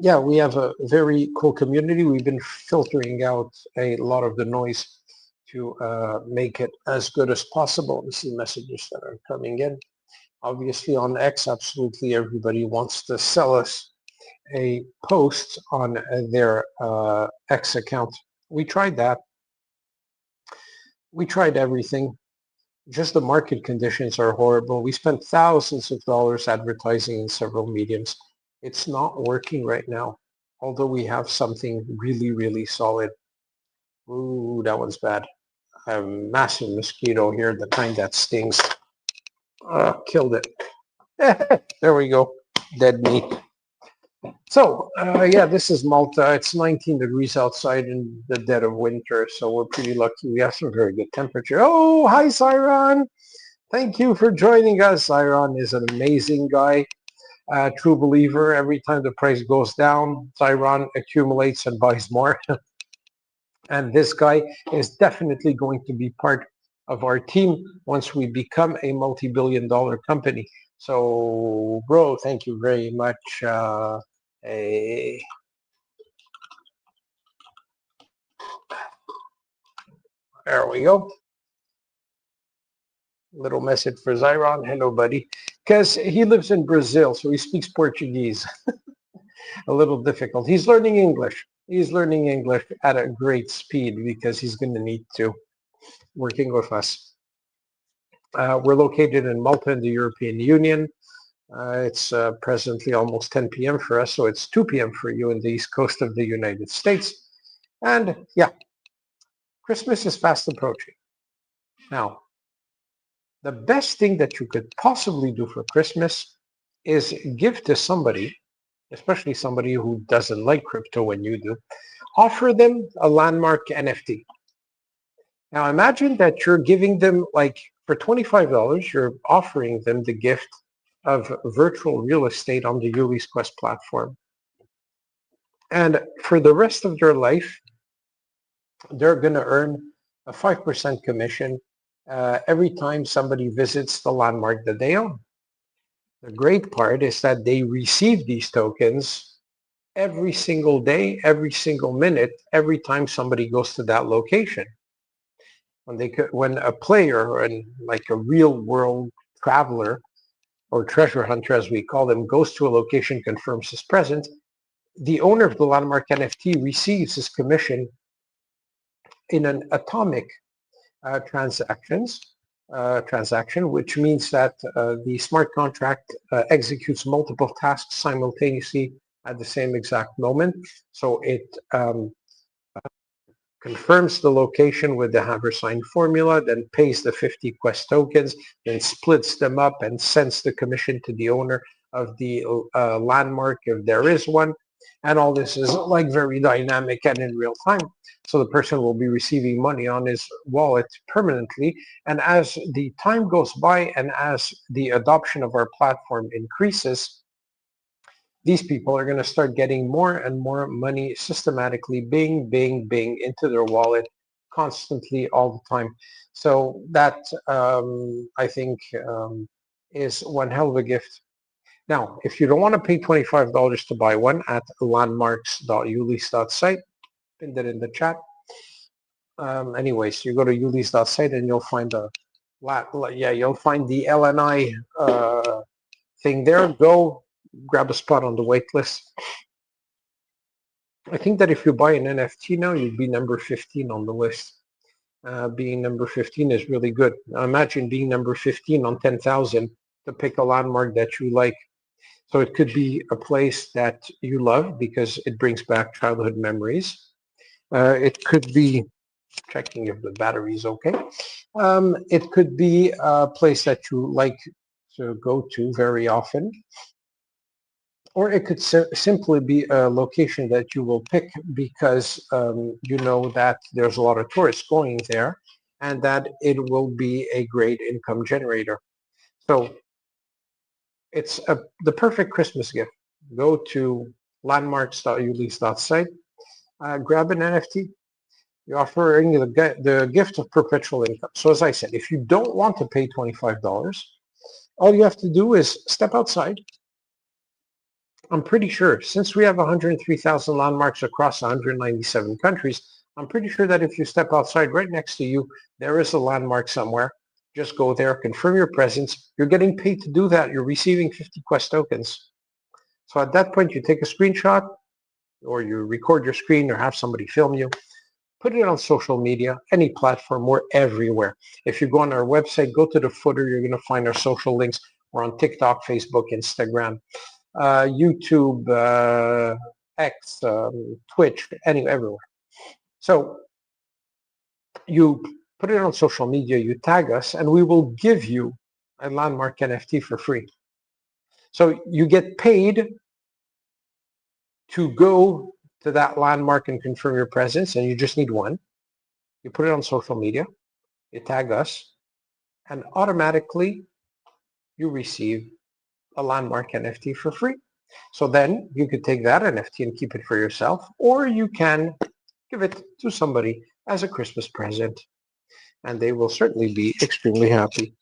Yeah, we have a very cool community. We've been filtering out a lot of the noise to make it as good as possible. We see messages that are coming in. Obviously on X, absolutely everybody wants to sell us a post on their X account. We tried that. We tried everything. Just the market conditions are horrible. We spent thousands of dollars advertising in several mediums. It's not working right now, although we have something really, really solid. Ooh, that one's bad. I have a massive mosquito here, the kind that stings. Killed it. There we go. Dead meat. So, yeah, this is Malta. It's 19 degrees outside in the dead of winter, so we're pretty lucky. We have some very good temperature. Oh, hi, Cyron. Thank you for joining us. Cyron is an amazing guy, true believer. Every time the price goes down, Cyron accumulates and buys more. And this guy is definitely going to be part of our team once we become a multi-billion-dollar company. So, bro, thank you very much. There we go. Little message for Zyron. Hello, buddy. Because he lives in Brazil, so he speaks Portuguese. A little difficult. He's learning English. He's learning English at a great speed because he's going to need to, working with us. We're located in Malta in the European Union. It's presently almost 10 p.m. for us, so it's 2 p.m. for you in the east coast of the United States. And yeah, Christmas is fast approaching. Now, the best thing that you could possibly do for Christmas is give to somebody, especially somebody who doesn't like crypto when you do, offer them a landmark NFT. Now imagine that you're giving them, like, for $25, you're offering them the gift of virtual real estate on the Ulys Quest platform. And for the rest of their life, they're going to earn a 5% commission every time somebody visits the landmark that they own. The great part is that they receive these tokens every single day, every single minute, every time somebody goes to that location. When a player, and like a real world traveler or treasure hunter, as we call them, goes to a location, confirms his presence, the owner of the landmark NFT receives his commission in an atomic transaction, which means that the smart contract executes multiple tasks simultaneously at the same exact moment. So it confirms the location with the # formula, then pays the 50 Quest tokens, then splits them up and sends the commission to the owner of the landmark if there is one. And all this is like very dynamic and in real time. So the person will be receiving money on his wallet permanently. And as the time goes by and as the adoption of our platform increases, these people are going to start getting more and more money systematically, bing, bing, bing, into their wallet constantly all the time. So that, I think, is one hell of a gift. Now, if you don't want to pay $25 to buy one at landmarks.ulys.site, pin that in the chat. Anyways, you go to ulys.site and you'll find you'll find the LNI thing there. Go grab a spot on the wait list. I think that if you buy an NFT now, you'd be number 15 on the list. Being number 15 is really good. Now imagine being number 15 on 10,000 to pick a landmark that you like. So it could be a place that you love because it brings back childhood memories. It could be checking if the battery is okay. It could be a place that you like to go to very often. Or it could simply be a location that you will pick because you know that there's a lot of tourists going there and that it will be a great income generator. So it's the perfect Christmas gift. Go to landmarks.ulys.site, grab an NFT. You're offering the gift of perpetual income. So as I said, if you don't want to pay $25, all you have to do is step outside. I'm pretty sure, since we have 103,000 landmarks across 197 countries, I'm pretty sure that if you step outside, right next to you, there is a landmark somewhere. Just go there, confirm your presence. You're getting paid to do that. You're receiving 50 Quest tokens. So at that point, you take a screenshot or you record your screen or have somebody film you. Put it on social media, any platform. We're everywhere. If you go on our website, go to the footer. You're going to find our social links. We're on TikTok, Facebook, Instagram, YouTube, X, Twitch, everywhere. So you put it on social media, you tag us, and we will give you a landmark NFT for free. So you get paid to go to that landmark and confirm your presence, and you just need one. You put it on social media, you tag us, and automatically you receive a landmark NFT for free. So then you could take that NFT and keep it for yourself, or you can give it to somebody as a Christmas present, and they will certainly be extremely happy.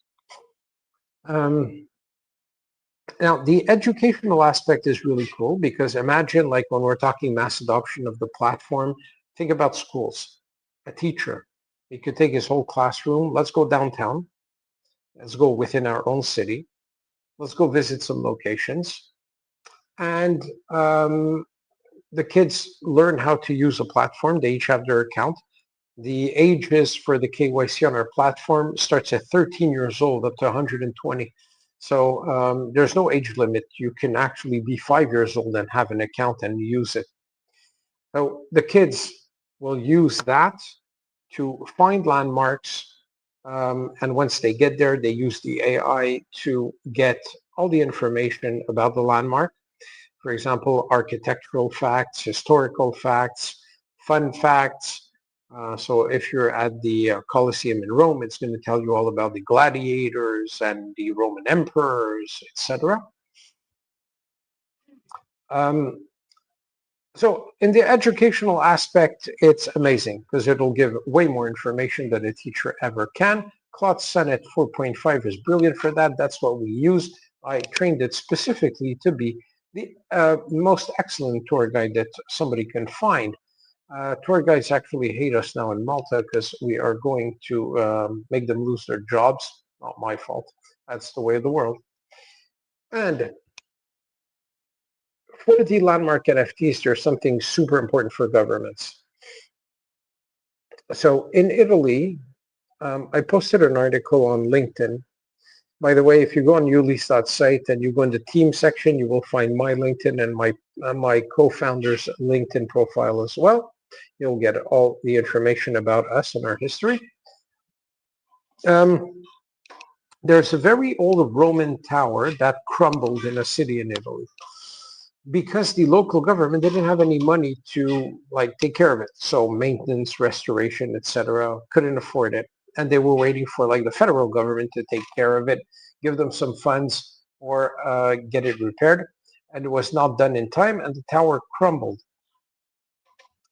Now, the educational aspect is really cool because imagine, like, when we're talking mass adoption of the platform, think about schools. A teacher, he could take his whole classroom. Let's go downtown. Let's go within our own city. Let's go visit some locations. And the kids learn how to use a platform. They each have their account. The ages for the KYC on our platform starts at 13 years old up to 120. So there's no age limit. You can actually be 5 years old and have an account and use it. So the kids will use that to find landmarks. And once they get there, they use the AI to get all the information about the landmark. For example, architectural facts, historical facts, fun facts. So if you're at the Colosseum in Rome, it's going to tell you all about the gladiators and the Roman emperors, etc. So in the educational aspect, it's amazing because it'll give way more information than a teacher ever can. Claude Sonnet 4.5 is brilliant for that. That's what we use. I trained it specifically to be the most excellent tour guide that somebody can find. Tour guides actually hate us now in Malta because we are going to make them lose their jobs. Not my fault. That's the way of the world. And for the landmark NFTs, there's something super important for governments. So in Italy, I posted an article on LinkedIn. By the way, if you go on ulys.site and you go in the team section, you will find my LinkedIn and my co-founder's LinkedIn profile as well. You'll get all the information about us and our history. There's a very old Roman tower that crumbled in a city in Italy because the local government didn't have any money to take care of it. So maintenance, restoration, etc., couldn't afford it. And they were waiting for the federal government to take care of it, give them some funds or get it repaired. And it was not done in time and the tower crumbled.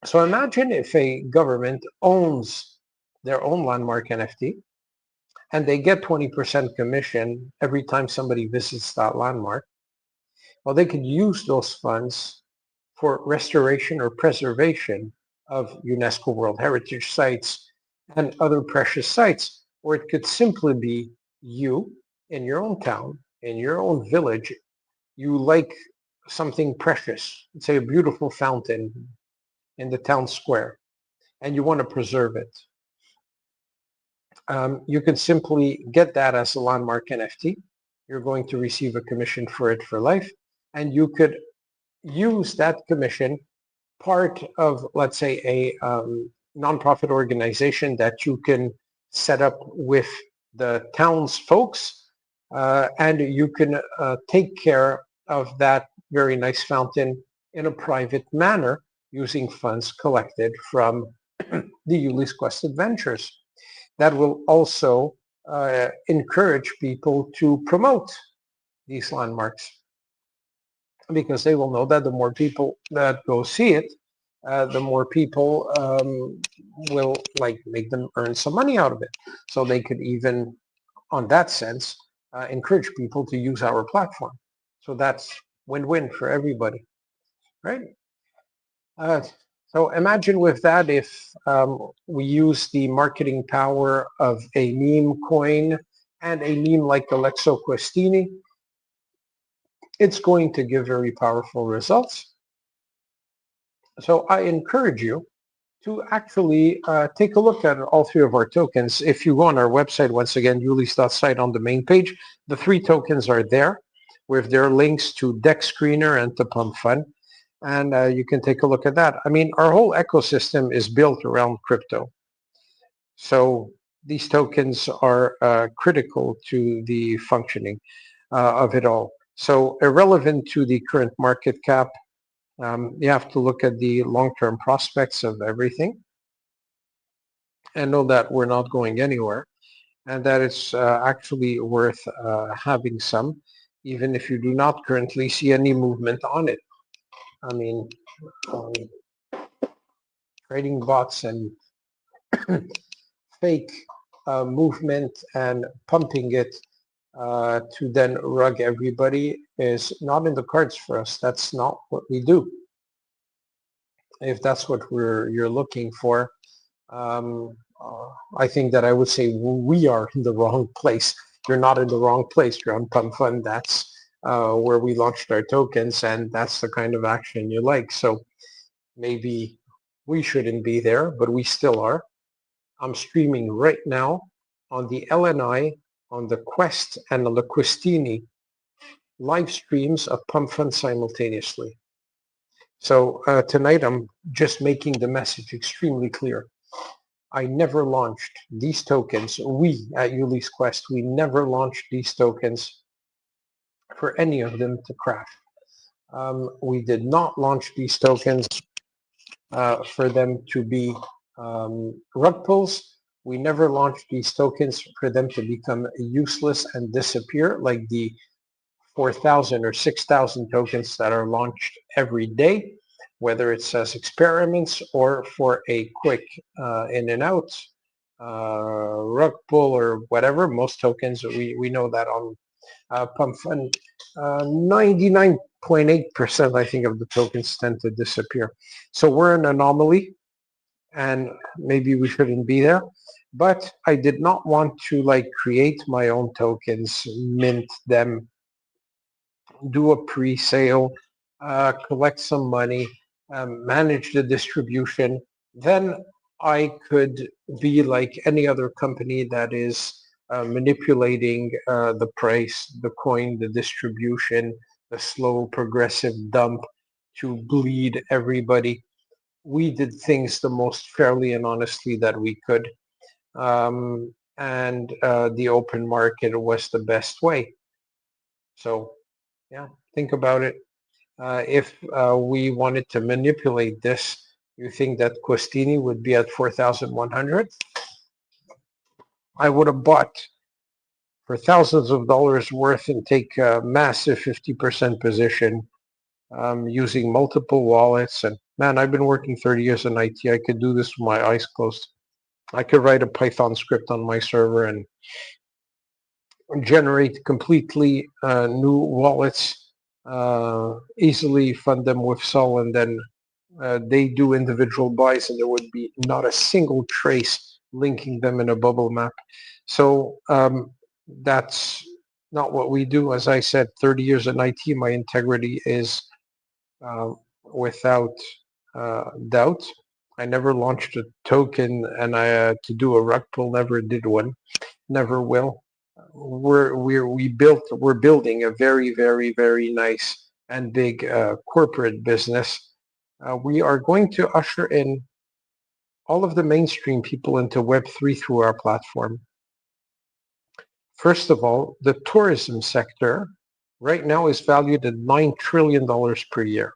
So imagine if a government owns their own landmark NFT and they get 20% commission every time somebody visits that landmark. Well, they could use those funds for restoration or preservation of UNESCO World Heritage sites and other precious sites, or it could simply be you in your own town, in your own village, you like something precious, let's say a beautiful fountain in the town square, and you want to preserve it. You can simply get that as a landmark NFT. You're going to receive a commission for it for life, and you could use that commission part of, let's say, a nonprofit organization that you can set up with the town's folks, and you can take care of that very nice fountain in a private manner using funds collected from the Ulys Quest adventures. That will also encourage people to promote these landmarks, because they will know that the more people that go see it, the more people will make them earn some money out of it. So they could even, on that sense, encourage people to use our platform. So that's win-win for everybody, right? So imagine with that, if we use the marketing power of a meme coin and a meme like Alexo Questini, it's going to give very powerful results. So I encourage you to actually take a look at all three of our tokens. If you go on our website, once again, ulys.site, on the main page, the three tokens are there with their links to Deck Screener and to Pump Fun. And you can take a look at that. I mean, our whole ecosystem is built around crypto. So these tokens are critical to the functioning of it all. So irrelevant to the current market cap, you have to look at the long-term prospects of everything and know that we're not going anywhere, and that it's actually worth having some, even if you do not currently see any movement on it. I mean, trading bots and fake movement and pumping it to then rug everybody is not in the cards for us. That's not what we do. If that's what you're looking for, I think that I would say we are in the wrong place. You're not in the wrong place. You're on Pump Fun. That's where we launched our tokens, and that's the kind of action you like. So maybe we shouldn't be there, but we still are. I'm streaming right now on the LNI, on the Quest, and on the Questini live streams of Pump Fun simultaneously. So tonight I'm just making the message extremely clear. I never launched these tokens. We at Ulys Quest, we never launched these tokens for any of them to crash. We did not launch these tokens for them to be rug pulls. We never launched these tokens for them to become useless and disappear like the 4,000 or 6,000 tokens that are launched every day, whether it's as experiments or for a quick in and out rug pull or whatever. Most tokens, we know that on Pump Fund, 99.8% I think of the tokens tend to disappear. So we're an anomaly and maybe we shouldn't be there. But I did not want to like create my own tokens, mint them, do a pre-sale, collect some money, manage the distribution. Then I could be like any other company that is manipulating the price, the coin, the distribution, the slow progressive dump to bleed everybody. We did things the most fairly and honestly that we could. And the open market was the best way. So yeah, think about it. If we wanted to manipulate this, you think that Questini would be at 4,100? I would have bought for thousands of dollars worth and take a massive 50% position using multiple wallets. And man, I've been working 30 years in IT. I could do this with my eyes closed. I could write a Python script on my server and generate completely new wallets, easily fund them with Sol, and then they do individual buys, and there would be not a single trace linking them in a bubble map. So that's not what we do. As I said, 30 years in IT, my integrity is without doubt. I never launched a token, and I to do a rug pull, never did one, never will. We're building a very, very, very nice and big corporate business. We are going to usher in all of the mainstream people into Web3 through our platform. First of all, the tourism sector right now is valued at $9 trillion per year.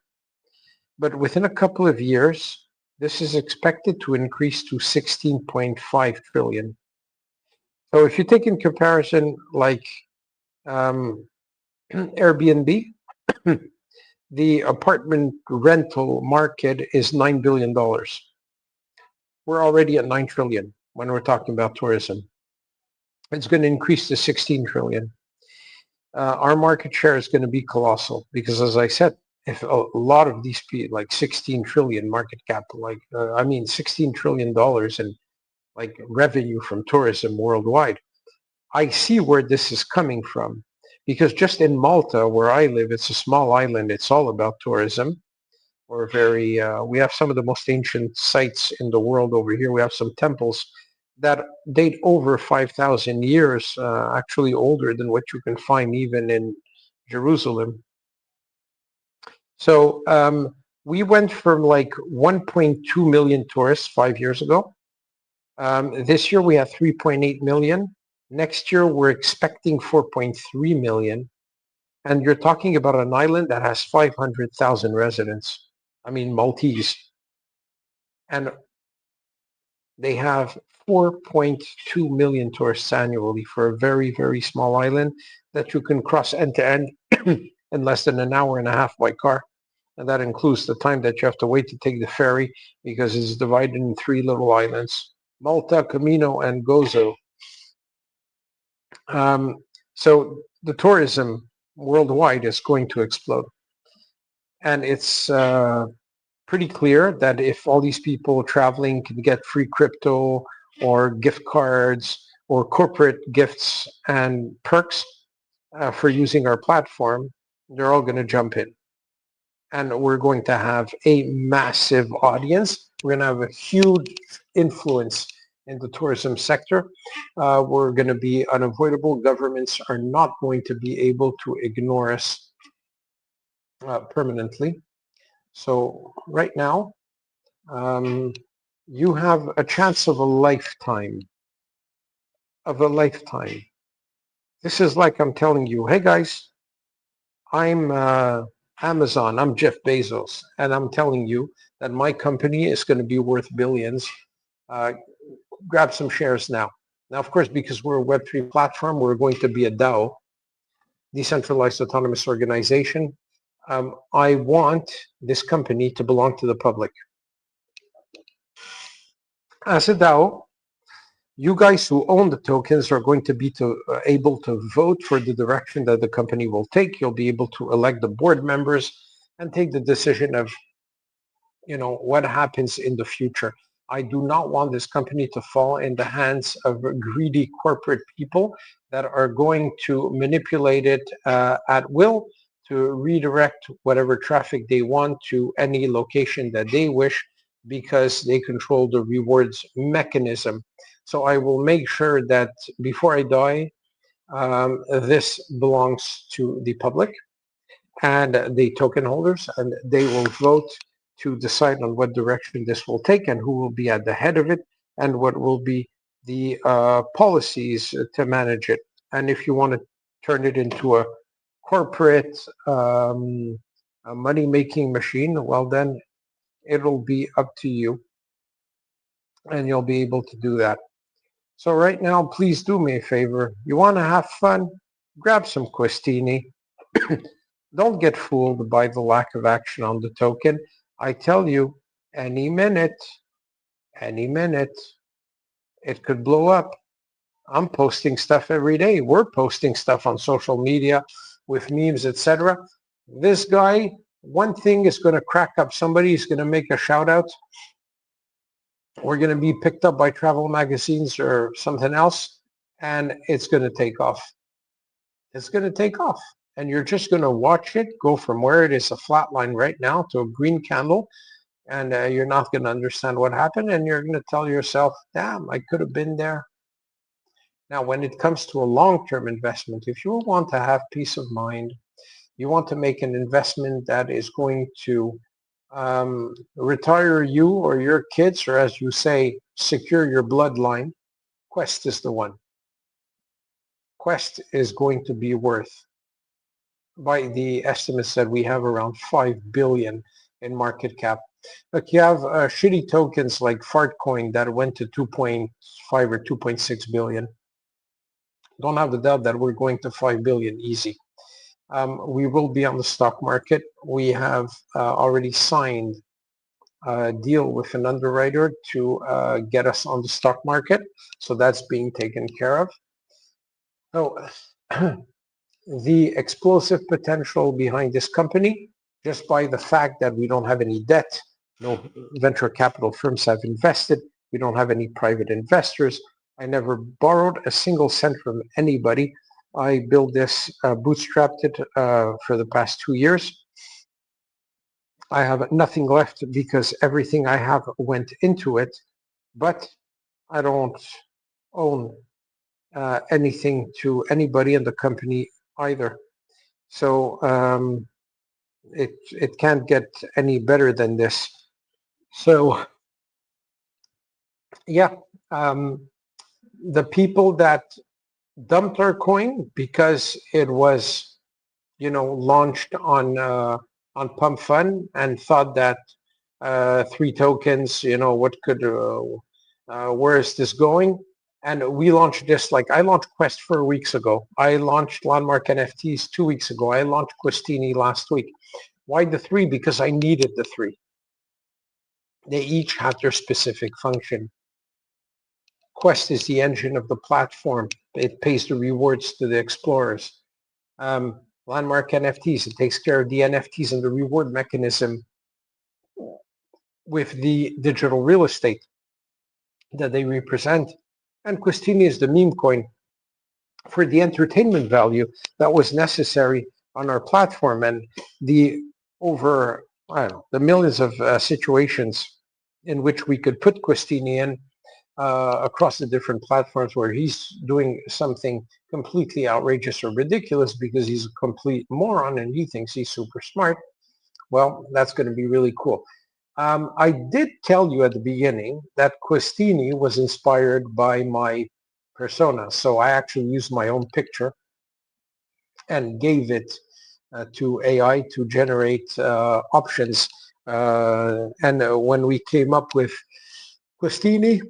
But within a couple of years, this is expected to increase to 16.5 trillion. So if you take in comparison like Airbnb, the apartment rental market is $9 billion. We're already at 9 trillion when we're talking about tourism. It's going to increase to 16 trillion. Our market share is going to be colossal because, as I said, if a lot of these people, like 16 trillion market cap, like, $16 trillion in like revenue from tourism worldwide, I see where this is coming from. Because just in Malta, where I live, it's a small island. It's all about tourism. We have some of the most ancient sites in the world over here. We have some temples that date over 5,000 years, actually older than what you can find even in Jerusalem. So we went from like 1.2 million tourists 5 years ago. This year we have 3.8 million. Next year we're expecting 4.3 million. And you're talking about an island that has 500,000 residents. I mean, Maltese. And they have 4.2 million tourists annually for a very, very small island that you can cross end to end in less than an hour and a half by car. And that includes the time that you have to wait to take the ferry because it's divided in 3 little islands, Malta, Camino, and Gozo. So the tourism worldwide is going to explode. And it's pretty clear that if all these people traveling can get free crypto or gift cards or corporate gifts and perks for using our platform, they're all going to jump in. And we're going to have a massive audience. We're going to have a huge influence in the tourism sector. We're going to be unavoidable. Governments are not going to be able to ignore us permanently. So right now, you have a chance of a lifetime. Of a lifetime. This is like I'm telling you, hey guys, I'm Amazon, I'm Jeff Bezos, and I'm telling you that my company is going to be worth billions. Grab some shares now. Now, of course, because we're a Web3 platform, we're going to be a DAO, decentralized autonomous organization. I want this company to belong to the public. As a DAO, you guys who own the tokens are going to be able to vote for the direction that the company will take. You'll be able to elect the board members and take the decision of, what happens in the future. I do not want this company to fall in the hands of greedy corporate people that are going to manipulate it at will to redirect whatever traffic they want to any location that they wish because they control the rewards mechanism. So I will make sure that before I die, this belongs to the public and the token holders, and they will vote to decide on what direction this will take and who will be at the head of it and what will be the policies to manage it. And if you want to turn it into a corporate a money-making machine, well then it'll be up to you and you'll be able to do that. So right now, please do me a favor. You want to have fun? Grab some Questini. Don't get fooled by the lack of action on the token. I tell you, any minute, it could blow up. I'm posting stuff every day. We're posting stuff on social media with memes, etc. This guy, one thing is going to crack up. Somebody is going to make a shout out. We're going to be picked up by travel magazines or something else, and it's going to take off. It's going to take off. And you're just going to watch it go from where it is a flat line right now to a green candle, and you're not going to understand what happened, and you're going to tell yourself, damn, I could have been there. Now, when it comes to a long-term investment, if you want to have peace of mind, you want to make an investment that is going to retire you or your kids, or as you say, secure your bloodline, Quest is the one. Quest is going to be worth, by the estimates that we have, around 5 billion in market cap. Look, you have shitty tokens like Fartcoin that went to 2.5 or 2.6 billion. Don't have the doubt that we're going to 5 billion easy. We will be on the stock market. We have already signed a deal with an underwriter to get us on the stock market. So that's being taken care of. So the explosive potential behind this company, just by the fact that we don't have any debt, no venture capital firms have invested, we don't have any private investors. I never borrowed a single cent from anybody. I built this, bootstrapped it for the past 2 years. I have nothing left because everything I have went into it, but I don't own anything to anybody in the company either. So it can't get any better than this. So yeah, the people that dumped our coin because it was, launched on Pump Fund and thought that 3 tokens, what could, where is this going? And we launched this, like I launched Quest 4 weeks ago. I launched Landmark NFTs 2 weeks ago. I launched Questini last week. Why the 3? Because I needed the 3. They each have their specific function. Quest is the engine of the platform. It pays the rewards to the explorers. Landmark NFTs, it takes care of the NFTs and the reward mechanism with the digital real estate that they represent. And Questini is the meme coin for the entertainment value that was necessary on our platform, and the over, the millions of situations in which we could put Questini in across the different platforms where he's doing something completely outrageous or ridiculous because he's a complete moron and he thinks he's super smart. Well, that's going to be really cool. I did tell you at the beginning that Questini was inspired by my persona. So I actually used my own picture and gave it to AI to generate options. And when we came up with Questini,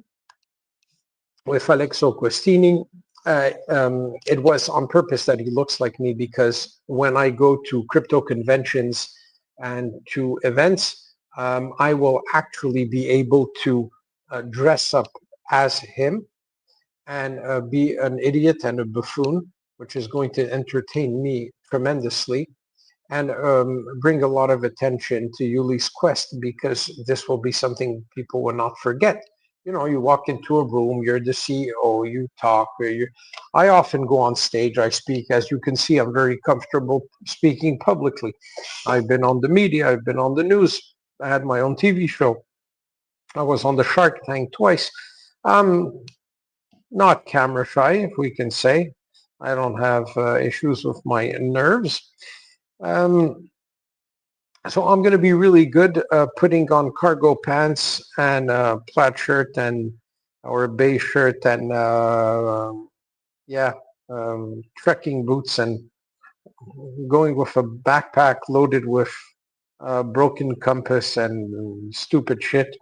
with Alexo Questini, it was on purpose that he looks like me, because when I go to crypto conventions and to events, I will actually be able to dress up as him and be an idiot and a buffoon, which is going to entertain me tremendously and bring a lot of attention to Ulys Quest, because this will be something people will not forget. You know, you walk into a room, you're the CEO, you talk. I often go on stage, I speak. As you can see, I'm very comfortable speaking publicly. I've been on the media, I've been on the news. I had my own TV show. I was on the Shark Tank twice. I'm not camera shy, if we can say. I don't have issues with my nerves. So I'm going to be really good putting on cargo pants and a plaid shirt and or a beige shirt and trekking boots, and going with a backpack loaded with broken compass and stupid shit,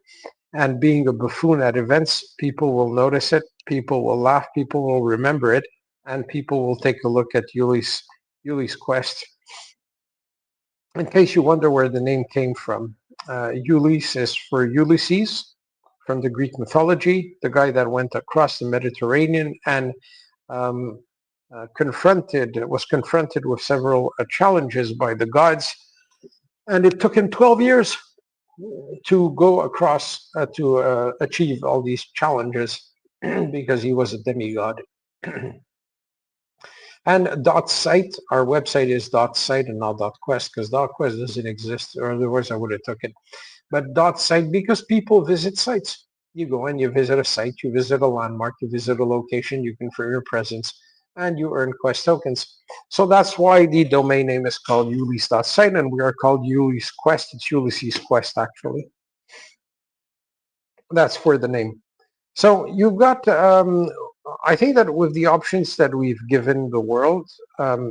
and being a buffoon at events. People will notice it, people will laugh, people will remember it, and people will take a look at Ulys Quest. In case you wonder where the name came from, Ulys is for Ulysses, from the Greek mythology, the guy that went across the Mediterranean and was confronted with several challenges by the gods, and it took him 12 years to go across to achieve all these challenges because he was a demigod. And .site, our website is .site and not .quest, because .quest doesn't exist, or otherwise I would have took it. But .site, because people visit sites. You go and you visit a site, you visit a landmark, you visit a location, you confirm your presence, and you earn Quest tokens. So that's why the domain name is called Ulys.site, and we are called Ulys Quest. It's Ulysses Quest, actually. That's for the name. So you've got I think that with the options that we've given the world,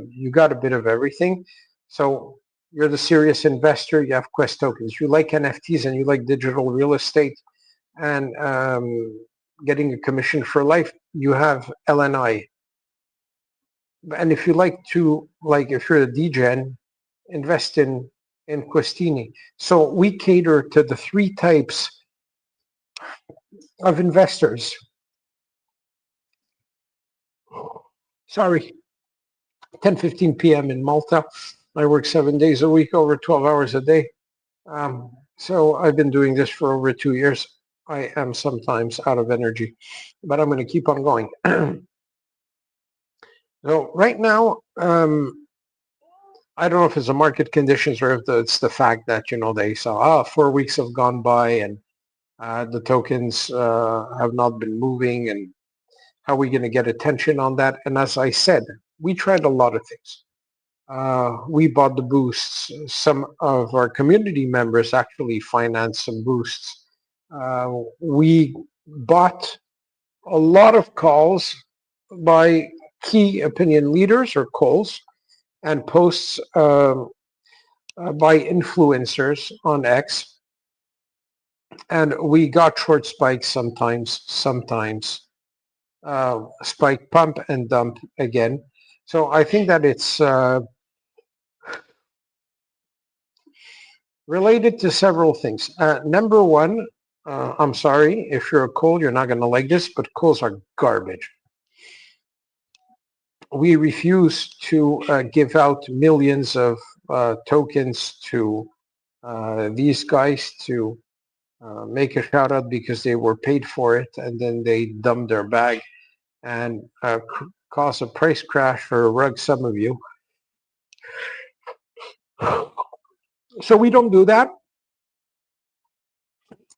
you got a bit of everything. So you're the serious investor, you have Quest tokens. You like NFTs and you like digital real estate and getting a commission for life, you have LNI. And if you like to, if you're a degen, invest in Questini. So we cater to the three types of investors. Sorry. 10:15 p.m. in Malta. I work 7 days a week, over 12 hours a day. So I've been doing this for over 2 years. I am sometimes out of energy, but I'm going to keep on going. So right now, I don't know if it's the market conditions or if it's the fact that, they saw, 4 weeks have gone by and the tokens have not been moving, and how are we going to get attention on that? And as I said, we tried a lot of things. We bought the boosts. Some of our community members actually financed some boosts. We bought a lot of calls by key opinion leaders, or calls, and posts by influencers on X. And we got short spikes sometimes spike, pump and dump again. So I think that it's related to several things. Number one, I'm sorry, if you're a coal, you're not going to like this, but coals are garbage. We refuse to give out millions of tokens to these guys to make a shout out because they were paid for it, and then they dump their bag and cause a price crash or a rug, some of you. So we don't do that.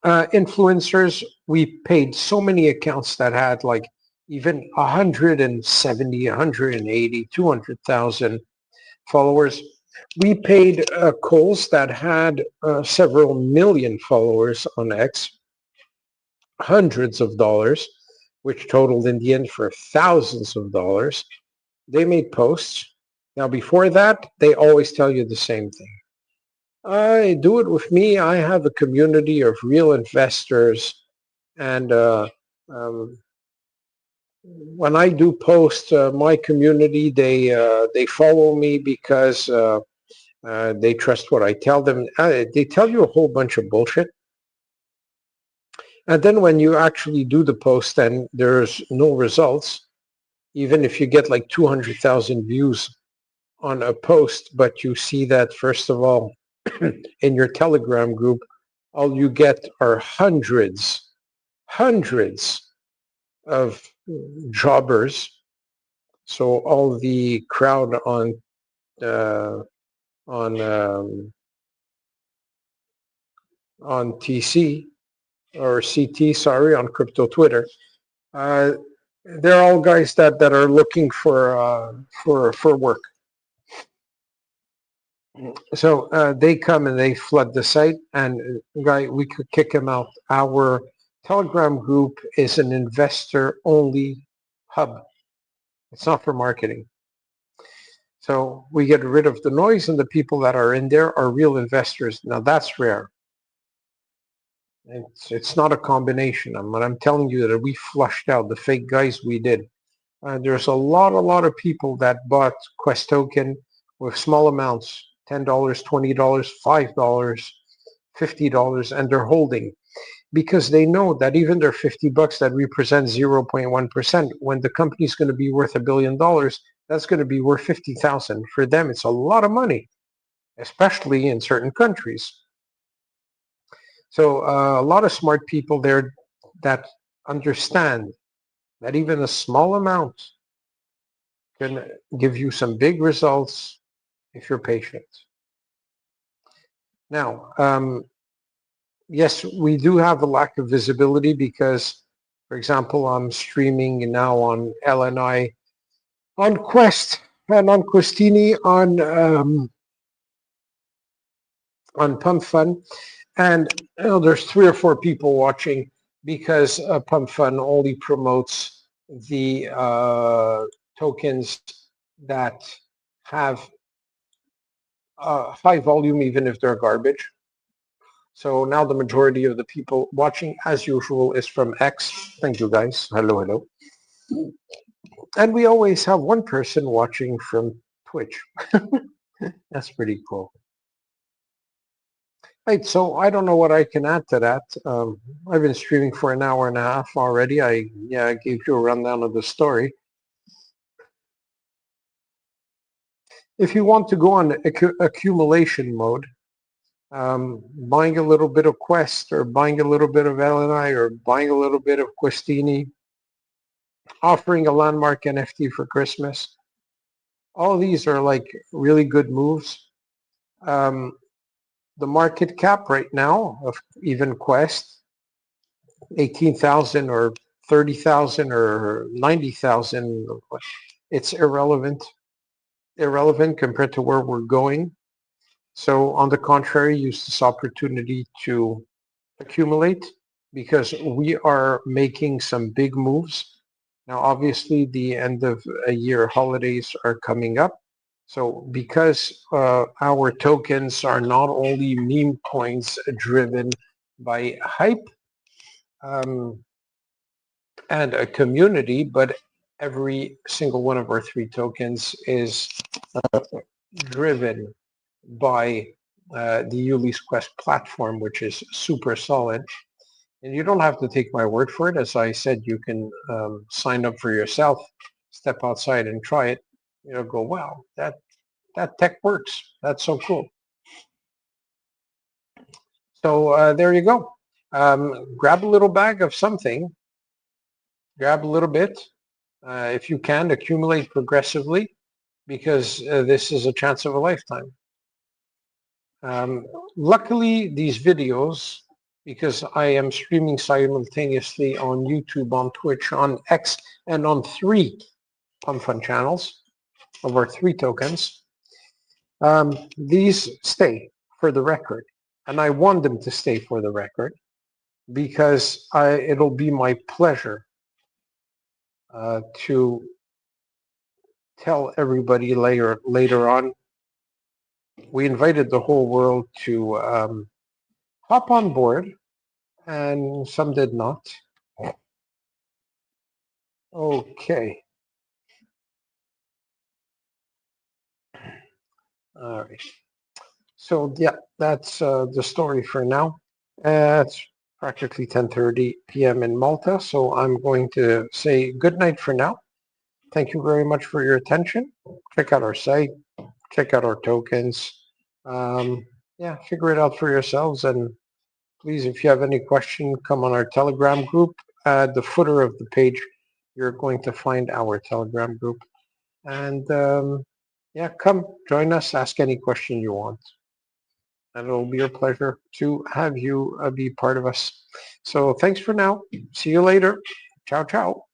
Influencers, we paid so many accounts that had even 170, 180, 200,000 followers. We paid Coles that had several million followers on X, hundreds of dollars, which totaled in the end for thousands of dollars. They made posts. Now, before that, they always tell you the same thing. I do it with me. I have a community of real investors, and when I do post, my community, they follow me because they trust what I tell them. They tell you a whole bunch of bullshit. And then when you actually do the post and there's no results, even if you get like 200,000 views on a post, but you see that, first of all, in your Telegram group, all you get are hundreds of jobbers. So all the crowd on TC or CT, sorry, on crypto Twitter, they're all guys that are looking for work. So they come and they flood the site, and we could kick them out. Our Telegram group is an investor-only hub. It's not for marketing. So we get rid of the noise, and the people that are in there are real investors. Now that's rare. It's not a combination. I'm telling you that we flushed out the fake guys. We did. There's a lot of people that bought Quest token with small amounts, $10, $20, $5, $50, and they're holding because they know that even their $50 that represents 0.1%, when the company's going to be worth $1 billion, that's going to be worth 50,000. For them, it's a lot of money, especially in certain countries. So a lot of smart people there that understand that even a small amount can give you some big results if you're patient. Now, yes, we do have a lack of visibility because, for example, I'm streaming now on LNI, on Quest, and on Questini, on Pump Fun, and there's 3 or 4 people watching because Pump Fun only promotes the tokens that have high volume, even if they're garbage. So now the majority of the people watching, as usual, is from X. Thank you, guys. Hello, hello. And we always have one person watching from Twitch. That's pretty cool. Right, so I don't know what I can add to that. I've been streaming for an hour and a half already. I gave you a rundown of the story. If you want to go on accumulation mode, buying a little bit of Quest or buying a little bit of LNI or buying a little bit of Questini, offering a landmark NFT for Christmas, all these are like really good moves. The market cap right now of even Quest, 18,000 or 30,000 or 90,000, it's irrelevant compared to where we're going. So on the contrary, use this opportunity to accumulate because we are making some big moves. Now, obviously, the end of a year holidays are coming up. So because our tokens are not only meme coins driven by hype and a community, but every single one of our 3 tokens is driven by the Ulys Quest platform, which is super solid. And you don't have to take my word for it. As I said, you can sign up for yourself, step outside and try it. You'll go, wow, that tech works. That's so cool. So there you go. Grab a little bag of something. Grab a little bit. If you can, accumulate progressively because this is a chance of a lifetime. Luckily, these videos, because I am streaming simultaneously on YouTube, on Twitch, on X, and on 3 Pump Fun channels of our 3 tokens, These stay for the record, and I want them to stay for the record because it'll be my pleasure to tell everybody later on. We invited the whole world to hop on board, and some did not. Okay. All right. So yeah, that's the story for now. It's practically 10:30 p.m. in Malta, so I'm going to say good night for now. Thank you very much for your attention. Check out our site, check out our tokens. Yeah, figure it out for yourselves. And please, if you have any question, come on our Telegram group. At the footer of the page, you're going to find our Telegram group. And yeah, come join us, ask any question you want. And it'll be a pleasure to have you be part of us. So thanks for now. See you later. Ciao, ciao.